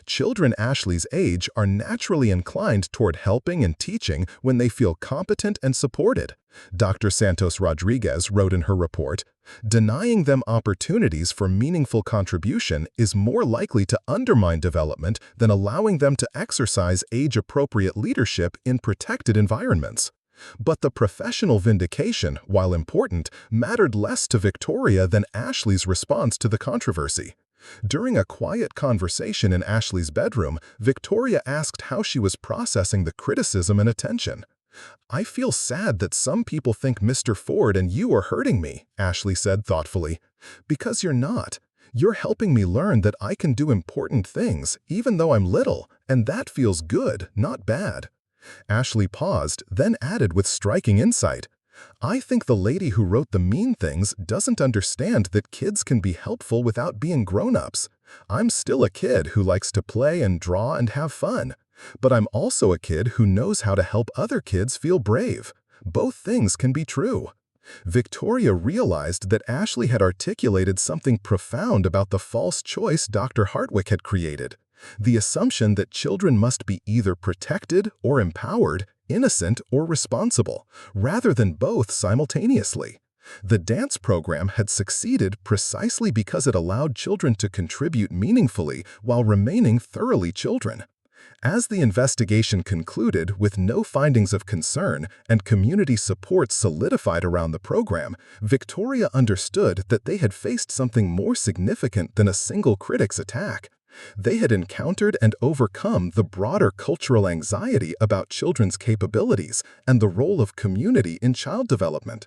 [SPEAKER 1] Children Ashley's age are naturally inclined toward helping and teaching when they feel competent and supported. Dr. Santos Rodriguez wrote in her report, "Denying them opportunities for meaningful contribution is more likely to undermine development than allowing them to exercise age-appropriate leadership in protected environments." But the professional vindication, while important, mattered less to Victoria than Ashley's response to the controversy. During a quiet conversation in Ashley's bedroom, Victoria asked how she was processing the criticism and attention. "I feel sad that some people think Mr. Ford and you are hurting me," Ashley said thoughtfully. "Because you're not. You're helping me learn that I can do important things, even though I'm little, and that feels good, not bad." Ashley paused, then added with striking insight, "I think the lady who wrote the mean things doesn't understand that kids can be helpful without being grown-ups. I'm still a kid who likes to play and draw and have fun. But I'm also a kid who knows how to help other kids feel brave. Both things can be true." Victoria realized that Ashley had articulated something profound about the false choice Dr. Hartwick had created: the assumption that children must be either protected or empowered, innocent or responsible, rather than both simultaneously. The dance program had succeeded precisely because it allowed children to contribute meaningfully while remaining thoroughly children. As the investigation concluded with no findings of concern and community support solidified around the program, Victoria understood that they had faced something more significant than a single critic's attack. They had encountered and overcome the broader cultural anxiety about children's capabilities and the role of community in child development.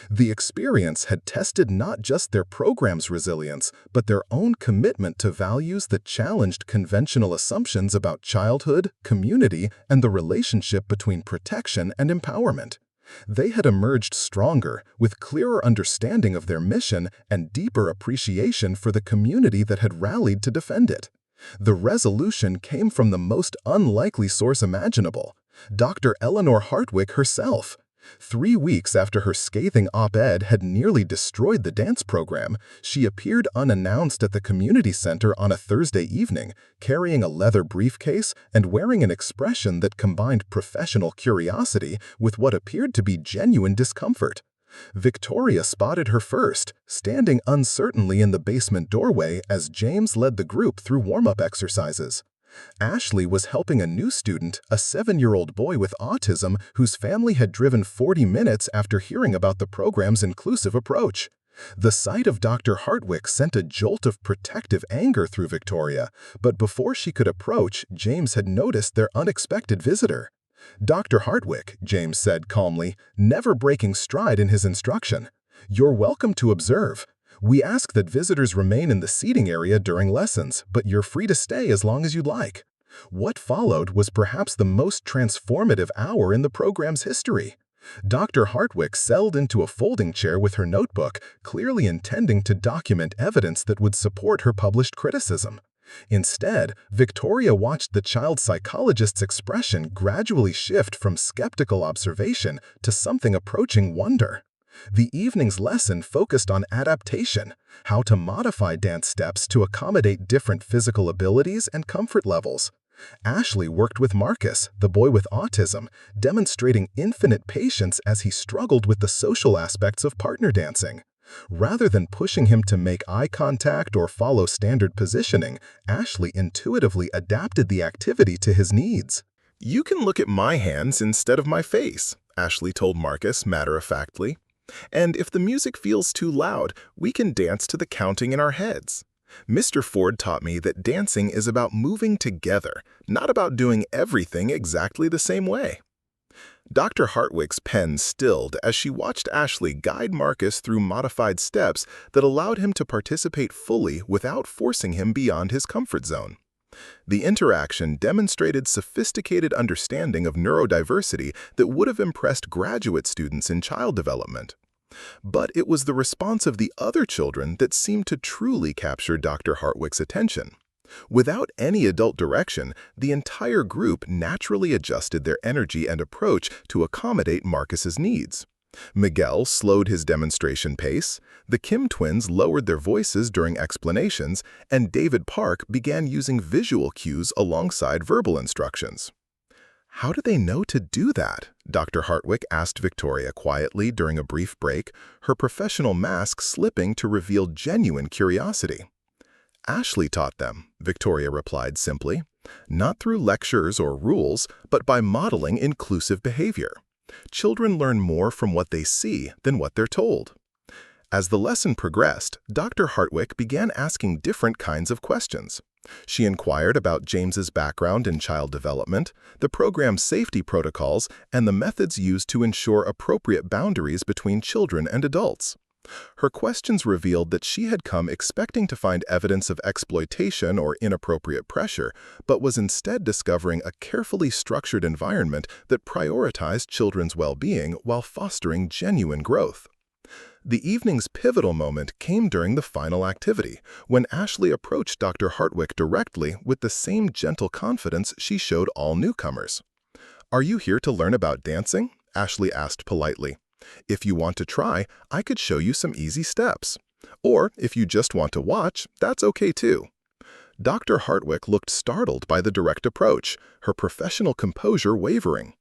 [SPEAKER 1] The experience had tested not just their program's resilience, but their own commitment to values that challenged conventional assumptions about childhood, community, and the relationship between protection and empowerment. They had emerged stronger, with clearer understanding of their mission and deeper appreciation for the community that had rallied to defend it. The resolution came from the most unlikely source imaginable: Dr. Eleanor Hartwick herself.
[SPEAKER 2] 3 weeks after her scathing op-ed had nearly destroyed the dance program, she appeared unannounced at the community center on a Thursday evening, carrying a leather briefcase and wearing an expression that combined professional curiosity with what appeared to be genuine discomfort. Victoria spotted her first, standing uncertainly in the basement doorway as James led the group through warm-up exercises. Ashley was helping a new student, a 7-year-old boy with autism whose family had driven 40 minutes after hearing about the program's inclusive approach. The sight of Dr. Hartwick sent a jolt of protective anger through Victoria, but before she could approach, James had noticed their unexpected visitor. "Dr. Hartwick," James said calmly, never breaking stride in his instruction, "you're welcome to observe. We ask that visitors remain in the seating area during lessons, but you're free to stay as long as you'd like." What followed was perhaps the most transformative hour in the program's history. Dr. Hartwick settled into a folding chair with her notebook, clearly intending to document evidence that would support her published criticism. Instead, Victoria watched the child psychologist's expression gradually shift from skeptical observation to something approaching wonder. The evening's lesson focused on adaptation, how to modify dance steps to accommodate different physical abilities and comfort levels. Ashley worked with Marcus, the boy with autism, demonstrating infinite patience as he struggled with the social aspects of partner dancing. Rather than pushing him to make eye contact or follow standard positioning, Ashley intuitively adapted the activity to his needs.
[SPEAKER 1] "You can look at my hands instead of my face," Ashley told Marcus matter-of-factly. "And if the music feels too loud, we can dance to the counting in our heads. Mr. Ford taught me that dancing is about moving together, not about doing everything exactly the same way." Dr. Hartwick's pen stilled as she watched Ashley guide Marcus through modified steps that allowed him to participate fully without forcing him beyond his comfort zone. The interaction demonstrated sophisticated understanding of neurodiversity that would have impressed graduate students in child development. But it was the response of the other children that seemed to truly capture Dr. Hartwick's attention. Without any adult direction, the entire group naturally adjusted their energy and approach to accommodate Marcus's needs. Miguel slowed his demonstration pace, the Kim twins lowered their voices during explanations, and David Park began using visual cues alongside verbal instructions. "How do they know to do that?" Dr. Hartwick asked Victoria quietly during a brief break, her professional mask slipping to reveal genuine curiosity. "Ashley taught them," Victoria replied simply, "not through lectures or rules, but by modeling inclusive behavior. Children learn more from what they see than what they're told." As the lesson progressed, Dr. Hartwick began asking different kinds of questions. She inquired about James's background in child development, the program's safety protocols, and the methods used to ensure appropriate boundaries between children and adults. Her questions revealed that she had come expecting to find evidence of exploitation or inappropriate pressure, but was instead discovering a carefully structured environment that prioritized children's well-being while fostering genuine growth. The evening's pivotal moment came during the final activity, when Ashley approached Dr. Hartwick directly with the same gentle confidence she showed all newcomers. "Are you here to learn about dancing?" Ashley asked politely. "If you want to try, I could show you some easy steps. Or if you just want to watch, that's okay too." Dr. Hartwick looked startled by the direct approach, her professional composure wavering.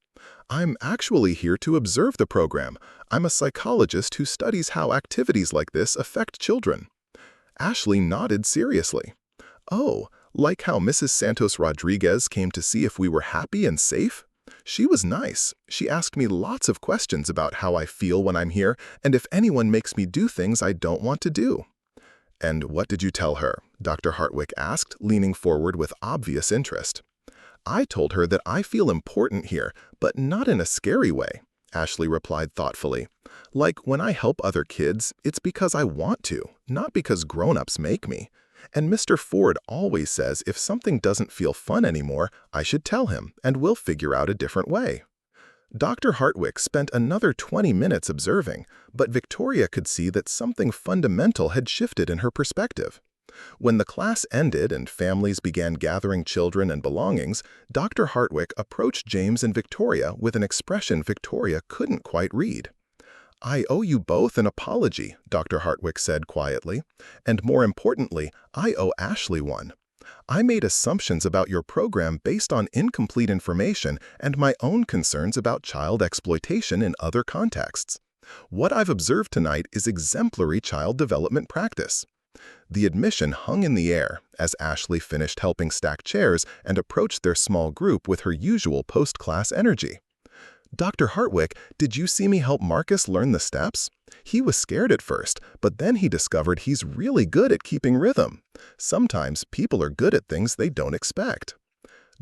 [SPEAKER 1] "I'm actually here to observe the program. I'm a psychologist who studies how activities like this affect children." Ashley nodded seriously. "Oh, like how Mrs. Santos Rodriguez came to see if we were happy and safe? She was nice. She asked me lots of questions about how I feel when I'm here and if anyone makes me do things I don't want to do." "And what did you tell her?" Dr. Hartwick asked, leaning forward with obvious interest. "I told her that I feel important here, but not in a scary way," Ashley replied thoughtfully. "Like when I help other kids, it's because I want to, not because grown-ups make me. And Mr. Ford always says if something doesn't feel fun anymore, I should tell him, and we'll figure out a different way." Dr. Hartwick spent another 20 minutes observing, but Victoria could see that something fundamental had shifted in her perspective.
[SPEAKER 2] When the class ended and families began gathering children and belongings, Dr. Hartwick approached James and Victoria with an expression Victoria couldn't quite read. "I owe you both an apology," Dr. Hartwick said quietly, "and more importantly, I owe Ashley one. I made assumptions about your program based on incomplete information and my own concerns about child exploitation in other contexts. What I've observed tonight is exemplary child development practice." The admission hung in the air as Ashley finished helping stack chairs and approached their small group with her usual post-class energy. "Dr. Hartwick, did you see me help Marcus learn the steps? He was scared at first, but then he discovered he's really good at keeping rhythm. Sometimes people are good at things they don't expect."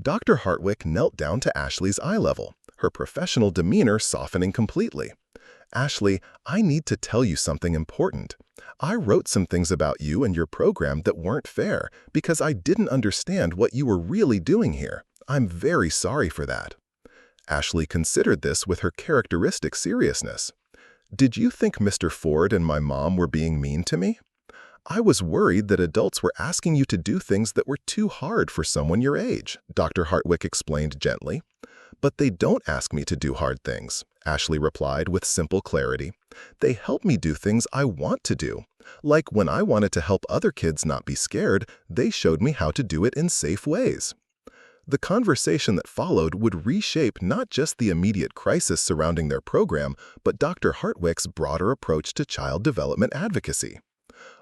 [SPEAKER 2] Dr. Hartwick knelt down to Ashley's eye level, her professional demeanor softening completely. "Ashley, I need to tell you something important. I wrote some things about you and your program that weren't fair because I didn't understand what you were really doing here. I'm very sorry for that." Ashley considered this with her characteristic seriousness. "Did you think Mr. Ford and my mom were being mean to me? I was worried that adults were asking you to do things that were too hard for someone your age," Dr. Hartwick explained gently. "But they don't ask me to do hard things," Ashley replied with simple clarity. "They help me do things I want to do. Like when I wanted to help other kids not be scared, they showed me how to do it in safe ways." The conversation that followed would reshape not just the immediate crisis surrounding their program, but Dr. Hartwick's broader approach to child development advocacy.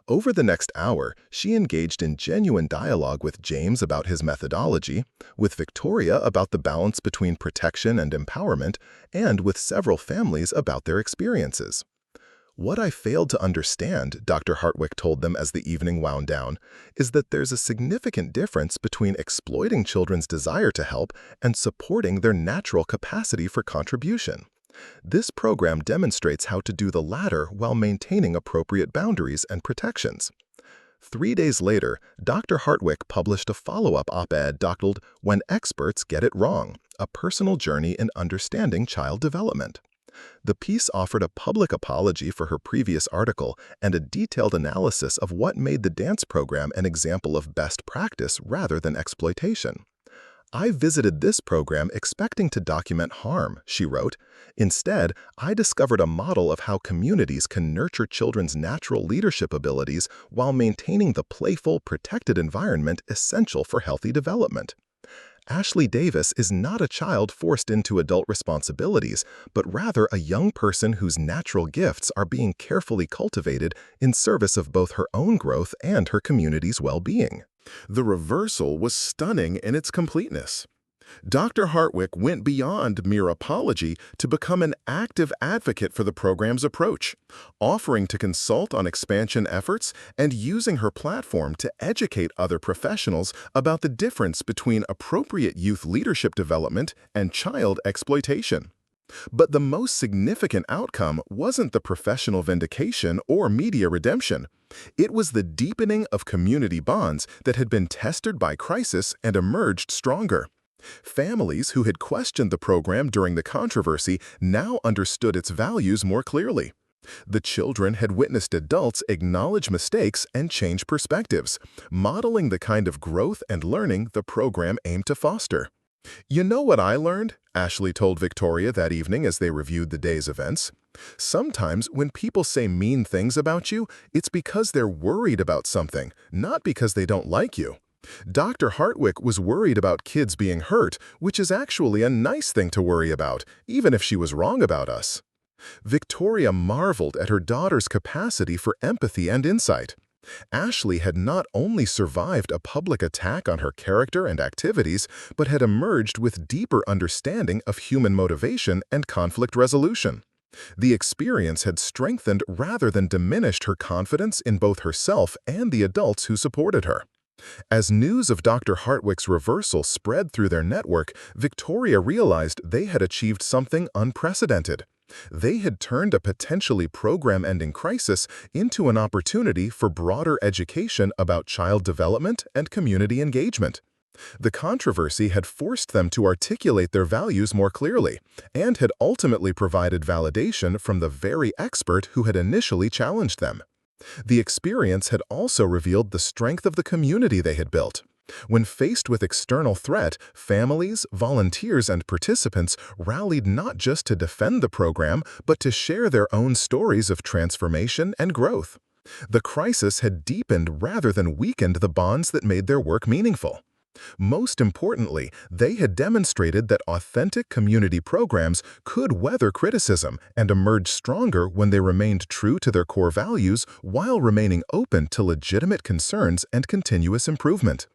[SPEAKER 2] Over the next hour, she engaged in genuine dialogue with James about his methodology, with Victoria about the balance between protection and empowerment, and with several families about their experiences. "What I failed to understand," Dr. Hartwick told them as the evening wound down, "is that there's a significant difference between exploiting children's desire to help and supporting their natural capacity for contribution. This program demonstrates how to do the latter while maintaining appropriate boundaries and protections." 3 days later, Dr. Hartwick published a follow-up op-ed titled "When Experts Get It Wrong: A Personal Journey in Understanding Child Development." The piece offered a public apology for her previous article and a detailed analysis of what made the dance program an example of best practice rather than exploitation. "I visited this program expecting to document harm," she wrote. "Instead, I discovered a model of how communities can nurture children's natural leadership abilities while maintaining the playful, protected environment essential for healthy development." Ashley Davis is not a child forced into adult responsibilities, but rather a young person whose natural gifts are being carefully cultivated in service of both her own growth and her community's well-being.
[SPEAKER 1] The reversal was stunning in its completeness. Dr. Hartwick went beyond mere apology to become an active advocate for the program's approach, offering to consult on expansion efforts and using her platform to educate other professionals about the difference between appropriate youth leadership development and child exploitation. But the most significant outcome wasn't the professional vindication or media redemption. It was the deepening of community bonds that had been tested by crisis and emerged stronger. Families who had questioned the program during the controversy now understood its values more clearly. The children had witnessed adults acknowledge mistakes and change perspectives, modeling the kind of growth and learning the program aimed to foster. "You know what I learned?" Ashley told Victoria that evening as they reviewed the day's events. "Sometimes when people say mean things about you, it's because they're worried about something, not because they don't like you. Dr. Hartwick was worried about kids being hurt, which is actually a nice thing to worry about, even if she was wrong about us." Victoria marveled at her daughter's capacity for empathy and insight. Ashley had not only survived a public attack on her character and activities, but had emerged with deeper understanding of human motivation and conflict resolution. The experience had strengthened rather than diminished her confidence in both herself and the adults who supported her. As news of Dr. Hartwick's reversal spread through their network, Victoria realized they had achieved something unprecedented. They had turned a potentially program-ending crisis into an opportunity for broader education about child development and community engagement. The controversy had forced them to articulate their values more clearly, and had ultimately provided validation from the very expert who had initially challenged them.
[SPEAKER 2] The experience had also revealed the strength of the community they had built. When faced with external threat, families, volunteers, and participants rallied not just to defend the program, but to share their own stories of transformation and growth. The crisis had deepened rather than weakened the bonds that made their work meaningful. Most importantly, they had demonstrated that authentic community programs could weather criticism and emerge stronger when they remained true to their core values while remaining open to legitimate concerns and continuous improvement.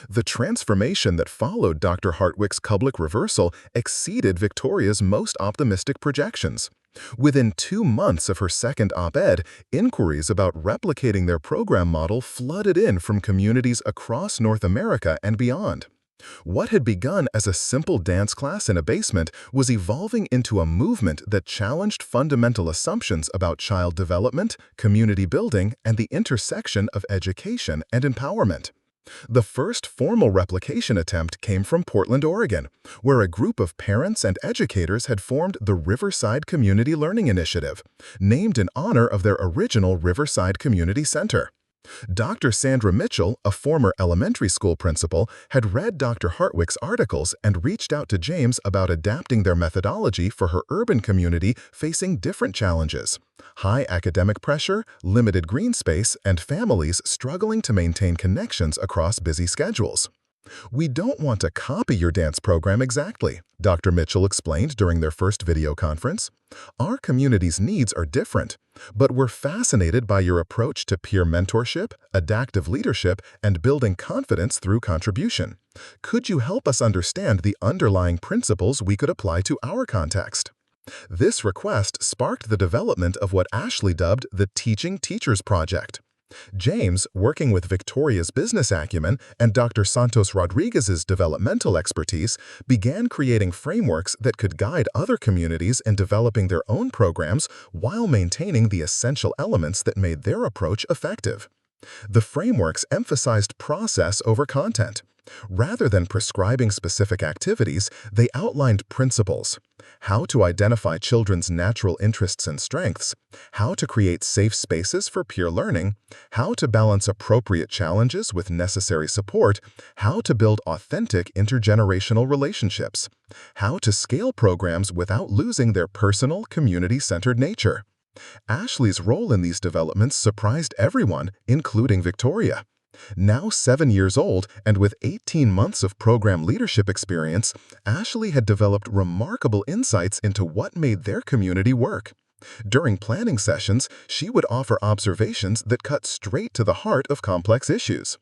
[SPEAKER 2] The transformation that followed Dr. Hartwick's public reversal exceeded Victoria's most optimistic projections. Within 2 months of her second op-ed, inquiries about replicating their program model flooded in from communities across North America and beyond. What had begun as a simple dance class in a basement was evolving into a movement that challenged fundamental assumptions about child development, community building, and the intersection of education and empowerment. The first formal replication attempt came from Portland, Oregon, where a group of parents and educators had formed the Riverside Community Learning Initiative, named in honor of their original Riverside Community Center. Dr. Sandra Mitchell, a former elementary school principal, had read Dr. Hartwick's articles and reached out to James about adapting their methodology for her urban community facing different challenges: high academic pressure, limited green space, and families struggling to maintain connections across busy schedules. "We don't want to copy your dance program exactly," Dr. Mitchell explained during their first video conference. "Our community's needs are different, but we're fascinated by your approach to peer mentorship, adaptive leadership, and building confidence through contribution. Could you help us understand the underlying principles we could apply to our context?" This request sparked the development of what Ashley dubbed the Teaching Teachers Project. James, working with Victoria's business acumen and Dr. Santos Rodriguez's developmental expertise, began creating frameworks that could guide other communities in developing their own programs while maintaining the essential elements that made their approach effective. The frameworks emphasized process over content. Rather than prescribing specific activities, they outlined principles: how to identify children's natural interests and strengths, how to create safe spaces for peer learning, how to balance appropriate challenges with necessary support, how to build authentic intergenerational relationships, how to scale programs without losing their personal, community-centered nature. Ashley's role in these developments surprised everyone, including Victoria. Now 7 years old and with 18 months of program leadership experience, Ashley had developed remarkable insights into what made their community work. During planning sessions, she would offer observations that cut straight to the heart of complex issues.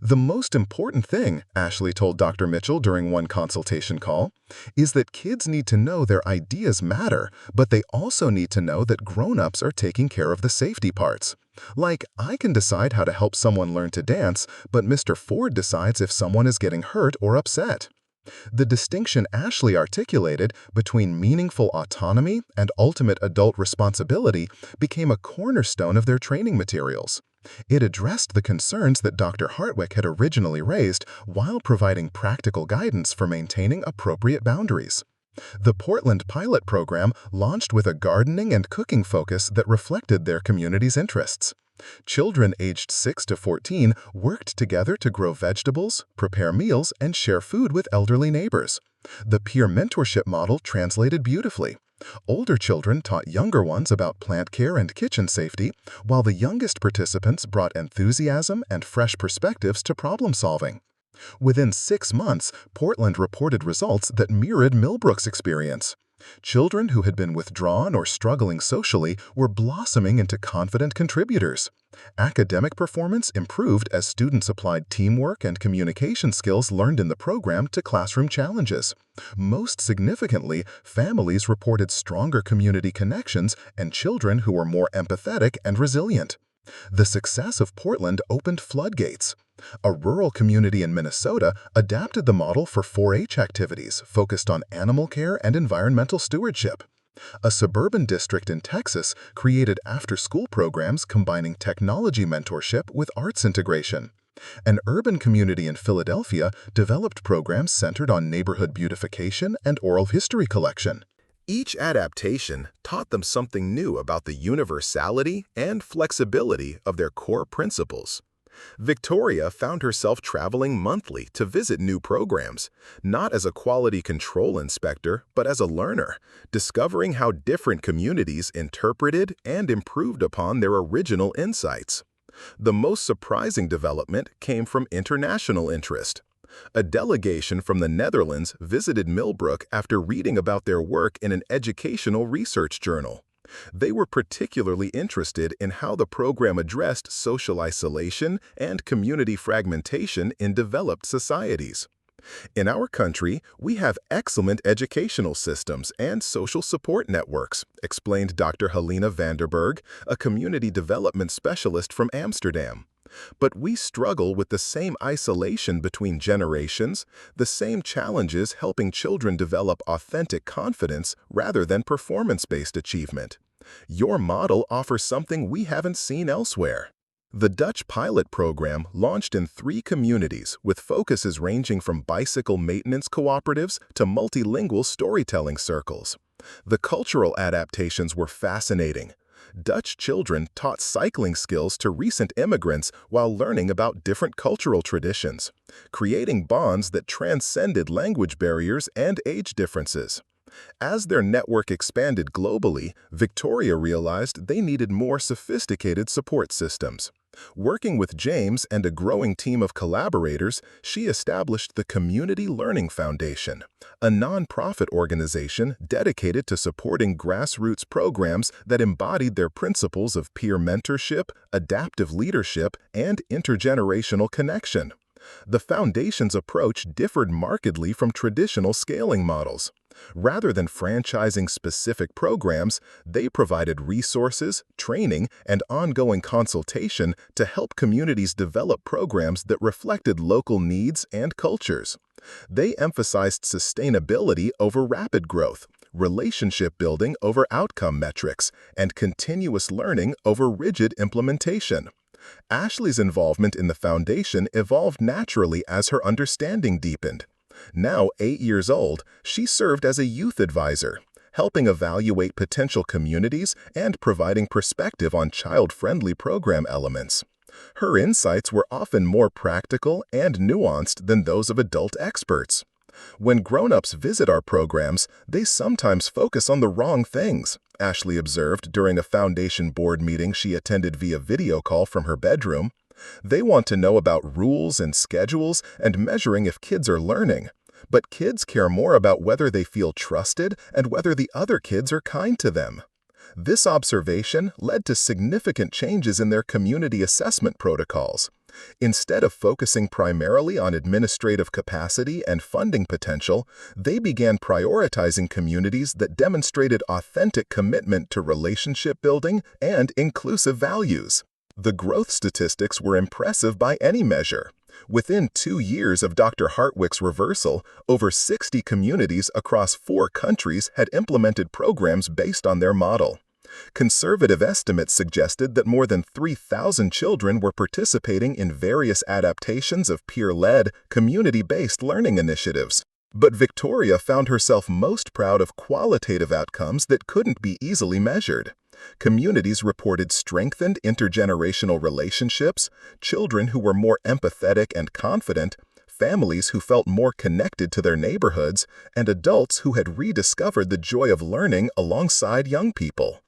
[SPEAKER 2] "The most important thing," Ashley told Dr. Mitchell during one consultation call, "is that kids need to know their ideas matter, but they also need to know that grown-ups are taking care of the safety parts. Like, I can decide how to help someone learn to dance, but Mr. Ford decides if someone is getting hurt or upset." The distinction Ashley articulated between meaningful autonomy and ultimate adult responsibility became a cornerstone of their training materials. It addressed the concerns that Dr. Hartwick had originally raised while providing practical guidance for maintaining appropriate boundaries. The Portland pilot program launched with a gardening and cooking focus that reflected their community's interests. Children aged 6 to 14 worked together to grow vegetables, prepare meals, and share food with elderly neighbors. The peer mentorship model translated beautifully. Older children taught younger ones about plant care and kitchen safety, while the youngest participants brought enthusiasm and fresh perspectives to problem solving. Within 6 months, Portland reported results that mirrored Millbrook's experience. Children who had been withdrawn or struggling socially were blossoming into confident contributors. Academic performance improved as students applied teamwork and communication skills learned in the program to classroom challenges. Most significantly, families reported stronger community connections and children who were more empathetic and resilient. The success of Portland opened floodgates. A rural community in Minnesota adapted the model for 4-H activities focused on animal care and environmental stewardship. A suburban district in Texas created after-school programs combining technology mentorship with arts integration. An urban community in Philadelphia developed programs centered on neighborhood beautification and oral history collection.
[SPEAKER 1] Each adaptation taught them something new about the universality and flexibility of their core principles. Victoria found herself traveling monthly to visit new programs, not as a quality control inspector, but as a learner, discovering how different communities interpreted and improved upon their original insights. The most surprising development came from international interest. A delegation from the Netherlands visited Millbrook after reading about their work in an educational research journal. They were particularly interested in how the program addressed social isolation and community fragmentation in developed societies. In our country, we have excellent educational systems and social support networks, explained Dr. Helena Vanderberg, a community development specialist from Amsterdam. But we struggle with the same isolation between generations, the same challenges helping children develop authentic confidence rather than performance-based achievement. Your model offers something we haven't seen elsewhere. The Dutch pilot program launched in 3 communities with focuses ranging from bicycle maintenance cooperatives to multilingual storytelling circles. The cultural adaptations were fascinating. Dutch children taught cycling skills to recent immigrants while learning about different cultural traditions, creating bonds that transcended language barriers and age differences. As their network expanded globally, Victoria realized they needed more sophisticated support systems. Working with James and a growing team of collaborators, she established the Community Learning Foundation, a nonprofit organization dedicated to supporting grassroots programs that embodied their principles of peer mentorship, adaptive leadership, and intergenerational connection. The foundation's approach differed markedly from traditional scaling models. Rather than franchising specific programs, they provided resources, training, and ongoing consultation to help communities develop programs that reflected local needs and cultures. They emphasized sustainability over rapid growth, relationship building over outcome metrics, and continuous learning over rigid implementation. Ashley's involvement in the foundation evolved naturally as her understanding deepened. Now 8 years old, she served as a youth advisor, helping evaluate potential communities and providing perspective on child-friendly program elements. Her insights were often more practical and nuanced than those of adult experts. When grown-ups visit our programs, they sometimes focus on the wrong things, Ashley observed during a foundation board meeting she attended via video call from her bedroom. They want to know about rules and schedules and measuring if kids are learning. But kids care more about whether they feel trusted and whether the other kids are kind to them. This observation led to significant changes in their community assessment protocols. Instead of focusing primarily on administrative capacity and funding potential, they began prioritizing communities that demonstrated authentic commitment to relationship building and inclusive values. The growth statistics were impressive by any measure. Within 2 years of Dr. Hartwick's reversal, over 60 communities across 4 countries had implemented programs based on their model. Conservative estimates suggested that more than 3,000 children were participating in various adaptations of peer-led, community-based learning initiatives. But Victoria found herself most proud of qualitative outcomes that couldn't be easily measured. Communities reported strengthened intergenerational relationships, children who were more empathetic and confident, families who felt more connected to their neighborhoods, and adults who had rediscovered the joy of learning alongside young people.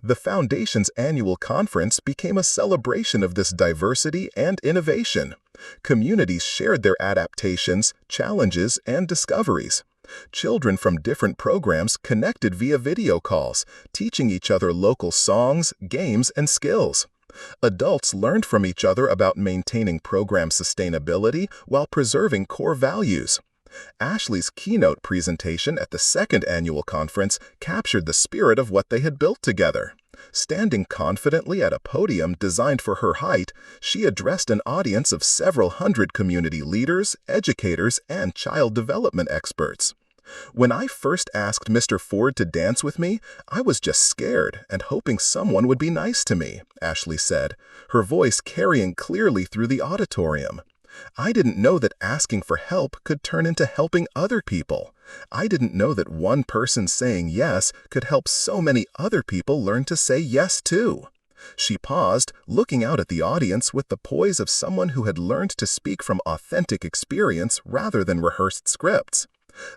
[SPEAKER 1] The Foundation's annual conference became a celebration of this diversity and innovation. Communities shared their adaptations, challenges, and discoveries. Children from different programs connected via video calls, teaching each other local songs, games, and skills. Adults learned from each other about maintaining program sustainability while preserving core values. Ashley's keynote presentation at the second annual conference captured the spirit of what they had built together. Standing confidently at a podium designed for her height, she addressed an audience of several hundred community leaders, educators, and child development experts. "When I first asked Mr. Ford to dance with me, I was just scared and hoping someone would be nice to me," Ashley said, her voice carrying clearly through the auditorium. "I didn't know that asking for help could turn into helping other people.
[SPEAKER 2] I didn't know that one person saying yes could help so many other people learn to say yes too. She paused, looking out at the audience with the poise of someone who had learned to speak from authentic experience rather than rehearsed scripts.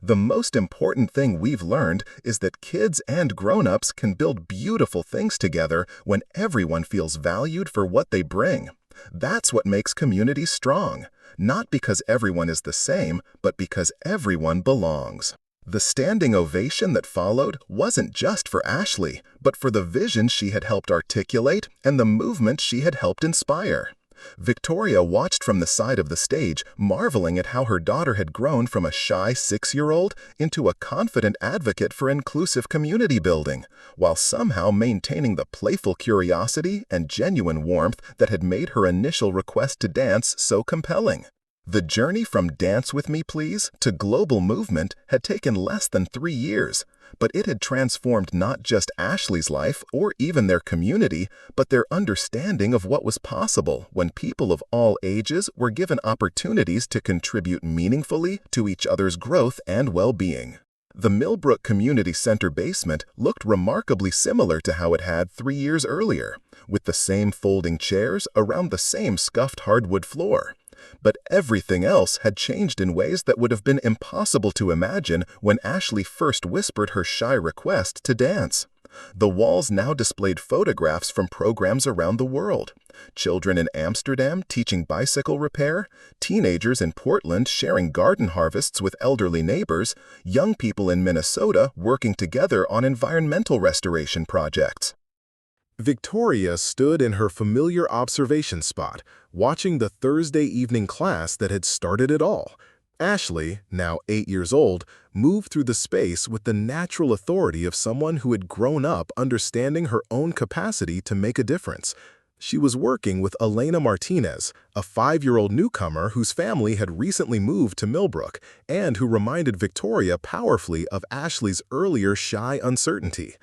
[SPEAKER 2] The most important thing we've learned is that kids and grown-ups can build beautiful things together when everyone feels valued for what they bring. That's what makes communities strong, not because everyone is the same, but because everyone belongs. The standing ovation that followed wasn't just for Ashley, but for the vision she had helped articulate and the movement she had helped inspire. Victoria watched from the side of the stage, marveling at how her daughter had grown from a shy 6-year-old into a confident advocate for inclusive community building, while somehow maintaining the playful curiosity and genuine warmth that had made her initial request to dance so compelling. The journey from Dance With Me Please to global movement had taken less than 3 years, but it had transformed not just Ashley's life or even their community, but their understanding of what was possible when people of all ages were given opportunities to contribute meaningfully to each other's growth and well-being. The Millbrook Community Center basement looked remarkably similar to how it had 3 years earlier, with the same folding chairs around the same scuffed hardwood floor. But everything else had changed in ways that would have been impossible to imagine when Ashley first whispered her shy request to dance. The walls now displayed photographs from programs around the world. Children in Amsterdam teaching bicycle repair, teenagers in Portland sharing garden harvests with elderly neighbors, young people in Minnesota working together on environmental restoration projects.
[SPEAKER 1] Victoria stood in her familiar observation spot, watching the Thursday evening class that had started it all. Ashley, now 8 years old, moved through the space with the natural authority of someone who had grown up understanding her own capacity to make a difference. She was working with Elena Martinez, a 5-year-old newcomer whose family had recently moved to Millbrook and who reminded Victoria powerfully of Ashley's earlier shy uncertainty.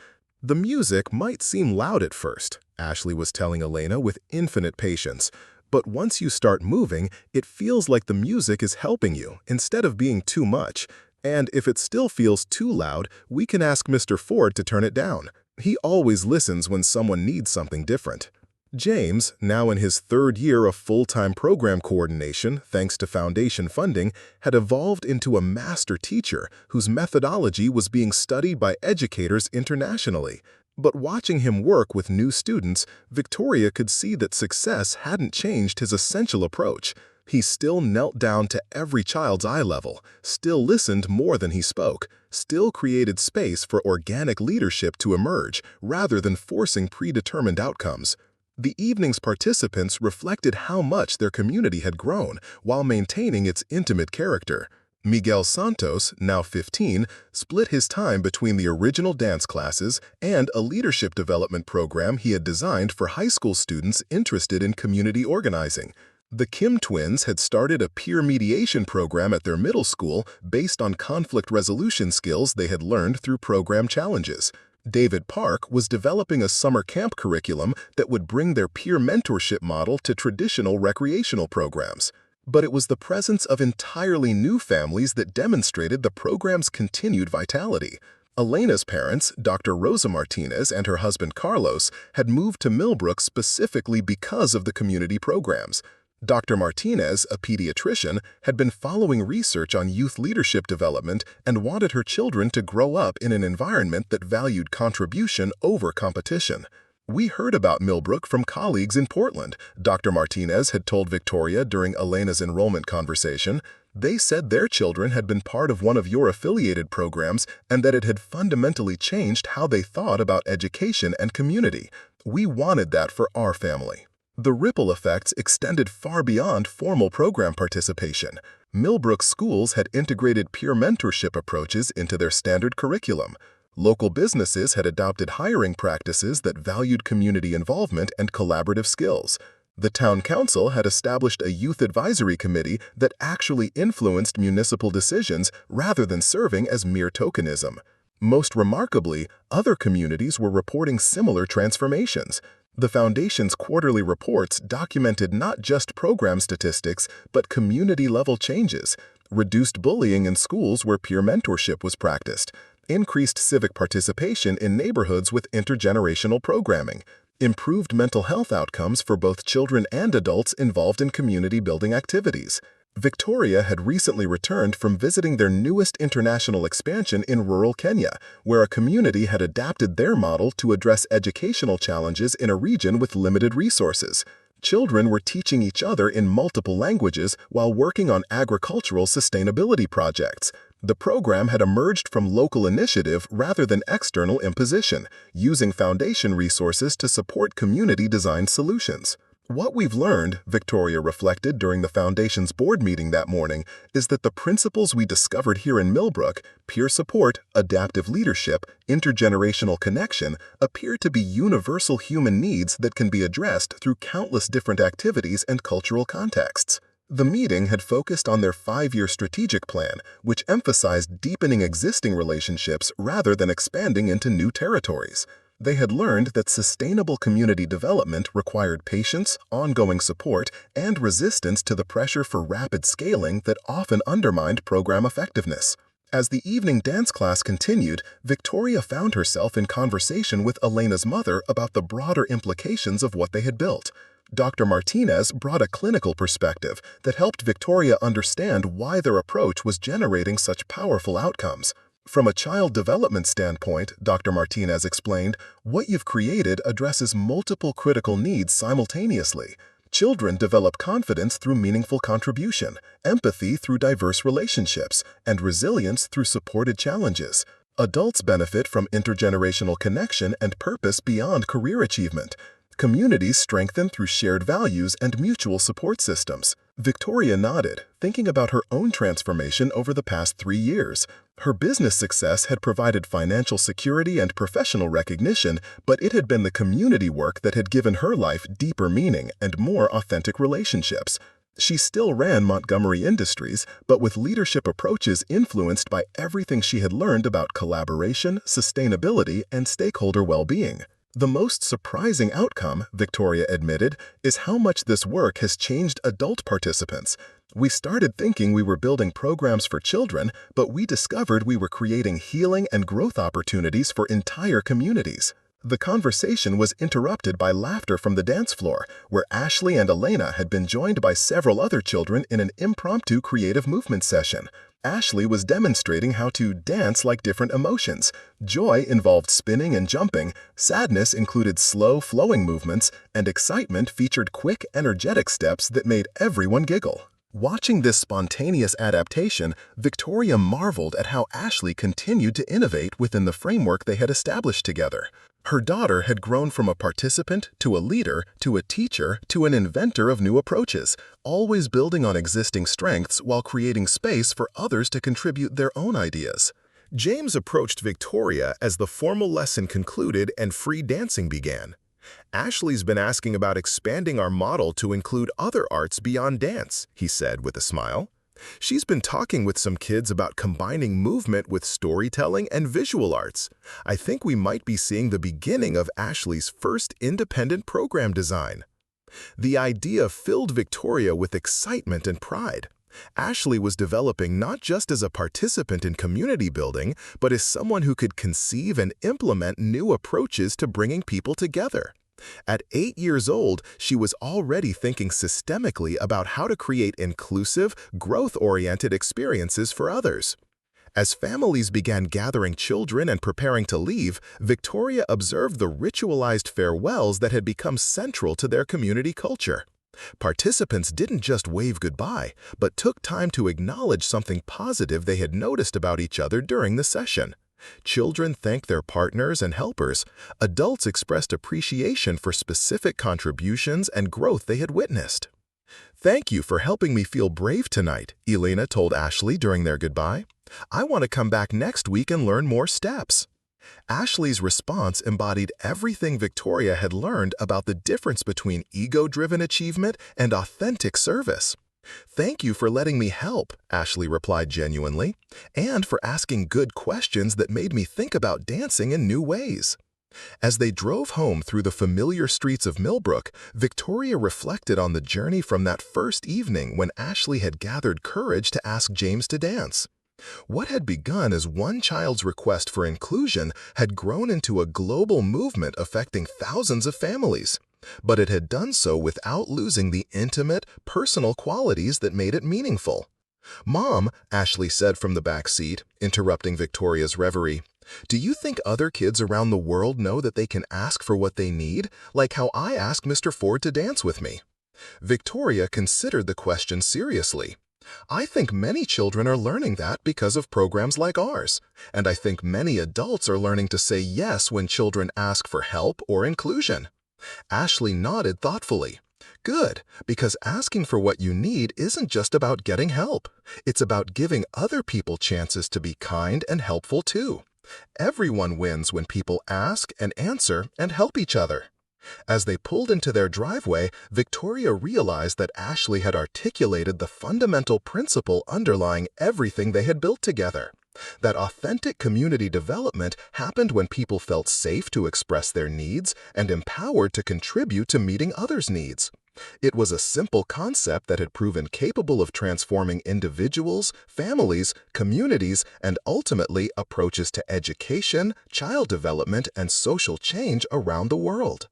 [SPEAKER 1] The music might seem loud at first, Ashley was telling Elena with infinite patience, but once you start moving, it feels like the music is helping you instead of being too much. And if it still feels too loud, we can ask Mr. Ford to turn it down. He always listens when someone needs something different. James, now in his 3rd year of full-time program coordination thanks to foundation funding, had evolved into a master teacher whose methodology was being studied by educators internationally. But watching him work with new students, Victoria could see that success hadn't changed his essential approach. He still knelt down to every child's eye level, still listened more than he spoke, still created space for organic leadership to emerge rather than forcing predetermined outcomes. The evening's participants reflected how much their community had grown while maintaining its intimate character. Miguel Santos, now 15, split his time between the original dance classes and a leadership development program he had designed for high school students interested in community organizing. The Kim twins had started a peer mediation program at their middle school based on conflict resolution skills they had learned through program challenges. David Park was developing a summer camp curriculum that would bring their peer mentorship model to traditional recreational programs. But it was the presence of entirely new families that demonstrated the program's continued vitality. Elena's parents, Dr. Rosa Martinez and her husband Carlos, had moved to Millbrook specifically because of the community programs. Dr. Martinez, a pediatrician, had been following research on youth leadership development and wanted her children to grow up in an environment that valued contribution over competition. "We heard about Millbrook from colleagues in Portland," Dr. Martinez had told Victoria during Elena's enrollment conversation. "They said their children had been part of one of your affiliated programs and that it had fundamentally changed how they thought about education and community. We wanted that for our family." The ripple effects extended far beyond formal program participation. Millbrook schools had integrated peer mentorship approaches into their standard curriculum. Local businesses had adopted hiring practices that valued community involvement and collaborative skills. The town council had established a youth advisory committee that actually influenced municipal decisions rather than serving as mere tokenism. Most remarkably, other communities were reporting similar transformations. The Foundation's quarterly reports documented not just program statistics, but community-level changes.
[SPEAKER 2] reduced bullying in schools where peer mentorship was practiced, increased civic participation in neighborhoods with intergenerational programming, improved mental health outcomes for both children and adults involved in community-building activities. Victoria had recently returned from visiting their newest international expansion in rural Kenya, where a community had adapted their model to address educational challenges in a region with limited resources. Children were teaching each other in multiple languages while working on agricultural sustainability projects. The program had emerged from local initiative rather than external imposition, using foundation resources to support community-designed solutions. What we've learned, Victoria reflected during the Foundation's board meeting that morning, is that the principles we discovered here in Millbrook, peer support, adaptive leadership, intergenerational connection, appear to be universal human needs that can be addressed through countless different activities and cultural contexts. The meeting had focused on their 5-year strategic plan, which emphasized deepening existing relationships rather than expanding into new territories. They had learned that sustainable community development required patience, ongoing support, and resistance to the pressure for rapid scaling that often undermined program effectiveness. As the evening dance class continued, Victoria found herself in conversation with Elena's mother about the broader implications of what they had built. Dr. Martinez brought a clinical perspective that helped Victoria understand why their approach was generating such powerful outcomes. From a child development standpoint, Dr. Martinez explained, what you've created addresses multiple critical needs simultaneously. Children develop confidence through meaningful contribution, empathy through diverse relationships, and resilience through supported challenges. Adults benefit from intergenerational connection and purpose beyond career achievement. Communities strengthen through shared values and mutual support systems. Victoria nodded, thinking about her own transformation over the past 3 years. Her business success had provided financial security and professional recognition, but it had been the community work that had given her life deeper meaning and more authentic relationships. She still ran Montgomery Industries, but with leadership approaches influenced by everything she had learned about collaboration, sustainability, and stakeholder well-being. The most surprising outcome, Victoria admitted, is how much this work has changed adult participants. We started thinking we were building programs for children, but we discovered we were creating healing and growth opportunities for entire communities. The conversation was interrupted by laughter from the dance floor, where Ashley and Elena had been joined by several other children in an impromptu creative movement session. Ashley was demonstrating how to dance like different emotions. Joy involved spinning and jumping, sadness included slow, flowing movements, and excitement featured quick, energetic steps that made everyone giggle. Watching this spontaneous adaptation, Victoria marveled at how Ashley continued to innovate within the framework they had established together. Her daughter had grown from a participant to a leader to a teacher to an inventor of new approaches, always building on existing strengths while creating space for others to contribute their own ideas.
[SPEAKER 1] James approached Victoria as the formal lesson concluded and free dancing began. Ashley's been asking about expanding our model to include other arts beyond dance, he said with a smile. She's been talking with some kids about combining movement with storytelling and visual arts. I think we might be seeing the beginning of Ashley's first independent program design. The idea filled Victoria with excitement and pride. Ashley was developing not just as a participant in community building, but as someone who could conceive and implement new approaches to bringing people together. At 8 years old, she was already thinking systemically about how to create inclusive, growth-oriented experiences for others. As families began gathering children and preparing to leave, Victoria observed the ritualized farewells that had become central to their community culture. Participants didn't just wave goodbye, but took time to acknowledge something positive they had noticed about each other during the session. Children thanked their partners and helpers. Adults expressed appreciation for specific contributions and growth they had witnessed. "Thank you for helping me feel brave tonight," Elena told Ashley during their goodbye. "I want to come back next week and learn more steps." Ashley's response embodied everything Victoria had learned about the difference between ego-driven achievement and authentic service. "Thank you for letting me help," Ashley replied genuinely, "and for asking good questions that made me think about dancing in new ways." As they drove home through the familiar streets of Millbrook, Victoria reflected on the journey from that first evening when Ashley had gathered courage to ask James to dance. What had begun as one child's request for inclusion had grown into a global movement affecting thousands of families. But it had done so without losing the intimate, personal qualities that made it meaningful. "Mom," Ashley said from the back seat, interrupting Victoria's reverie, "do you think other kids around the world know that they can ask for what they need, like how I asked Mr. Ford to dance with me?" Victoria considered the question seriously. "I think many children are learning that because of programs like ours, and I think many adults are learning to say yes when children ask for help or inclusion." Ashley nodded thoughtfully. "Good, because asking for what you need isn't just about getting help. It's about giving other people chances to be kind and helpful too. Everyone wins when people ask and answer and help each other." As they pulled into their driveway, Victoria realized that Ashley had articulated the fundamental principle underlying everything they had built together. That authentic community development happened when people felt safe to express their needs and empowered to contribute to meeting others' needs. It was a simple concept that had proven capable of transforming individuals, families, communities, and ultimately approaches to education, child development, and social change around the world.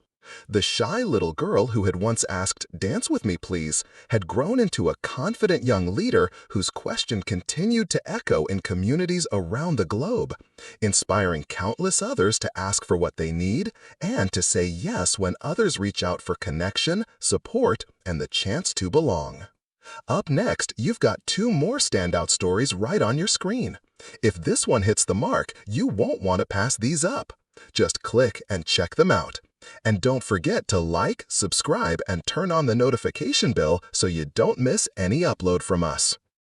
[SPEAKER 1] The shy little girl who had once asked, "Dance with me, please," had grown into a confident young leader whose question continued to echo in communities around the globe, inspiring countless others to ask for what they need and to say yes when others reach out for connection, support, and the chance to belong. Up next, you've got two more standout stories right on your screen. If this one hits the mark, you won't want to pass these up. Just click and check them out. And don't forget to like, subscribe, and turn on the notification bell so you don't miss any upload from us.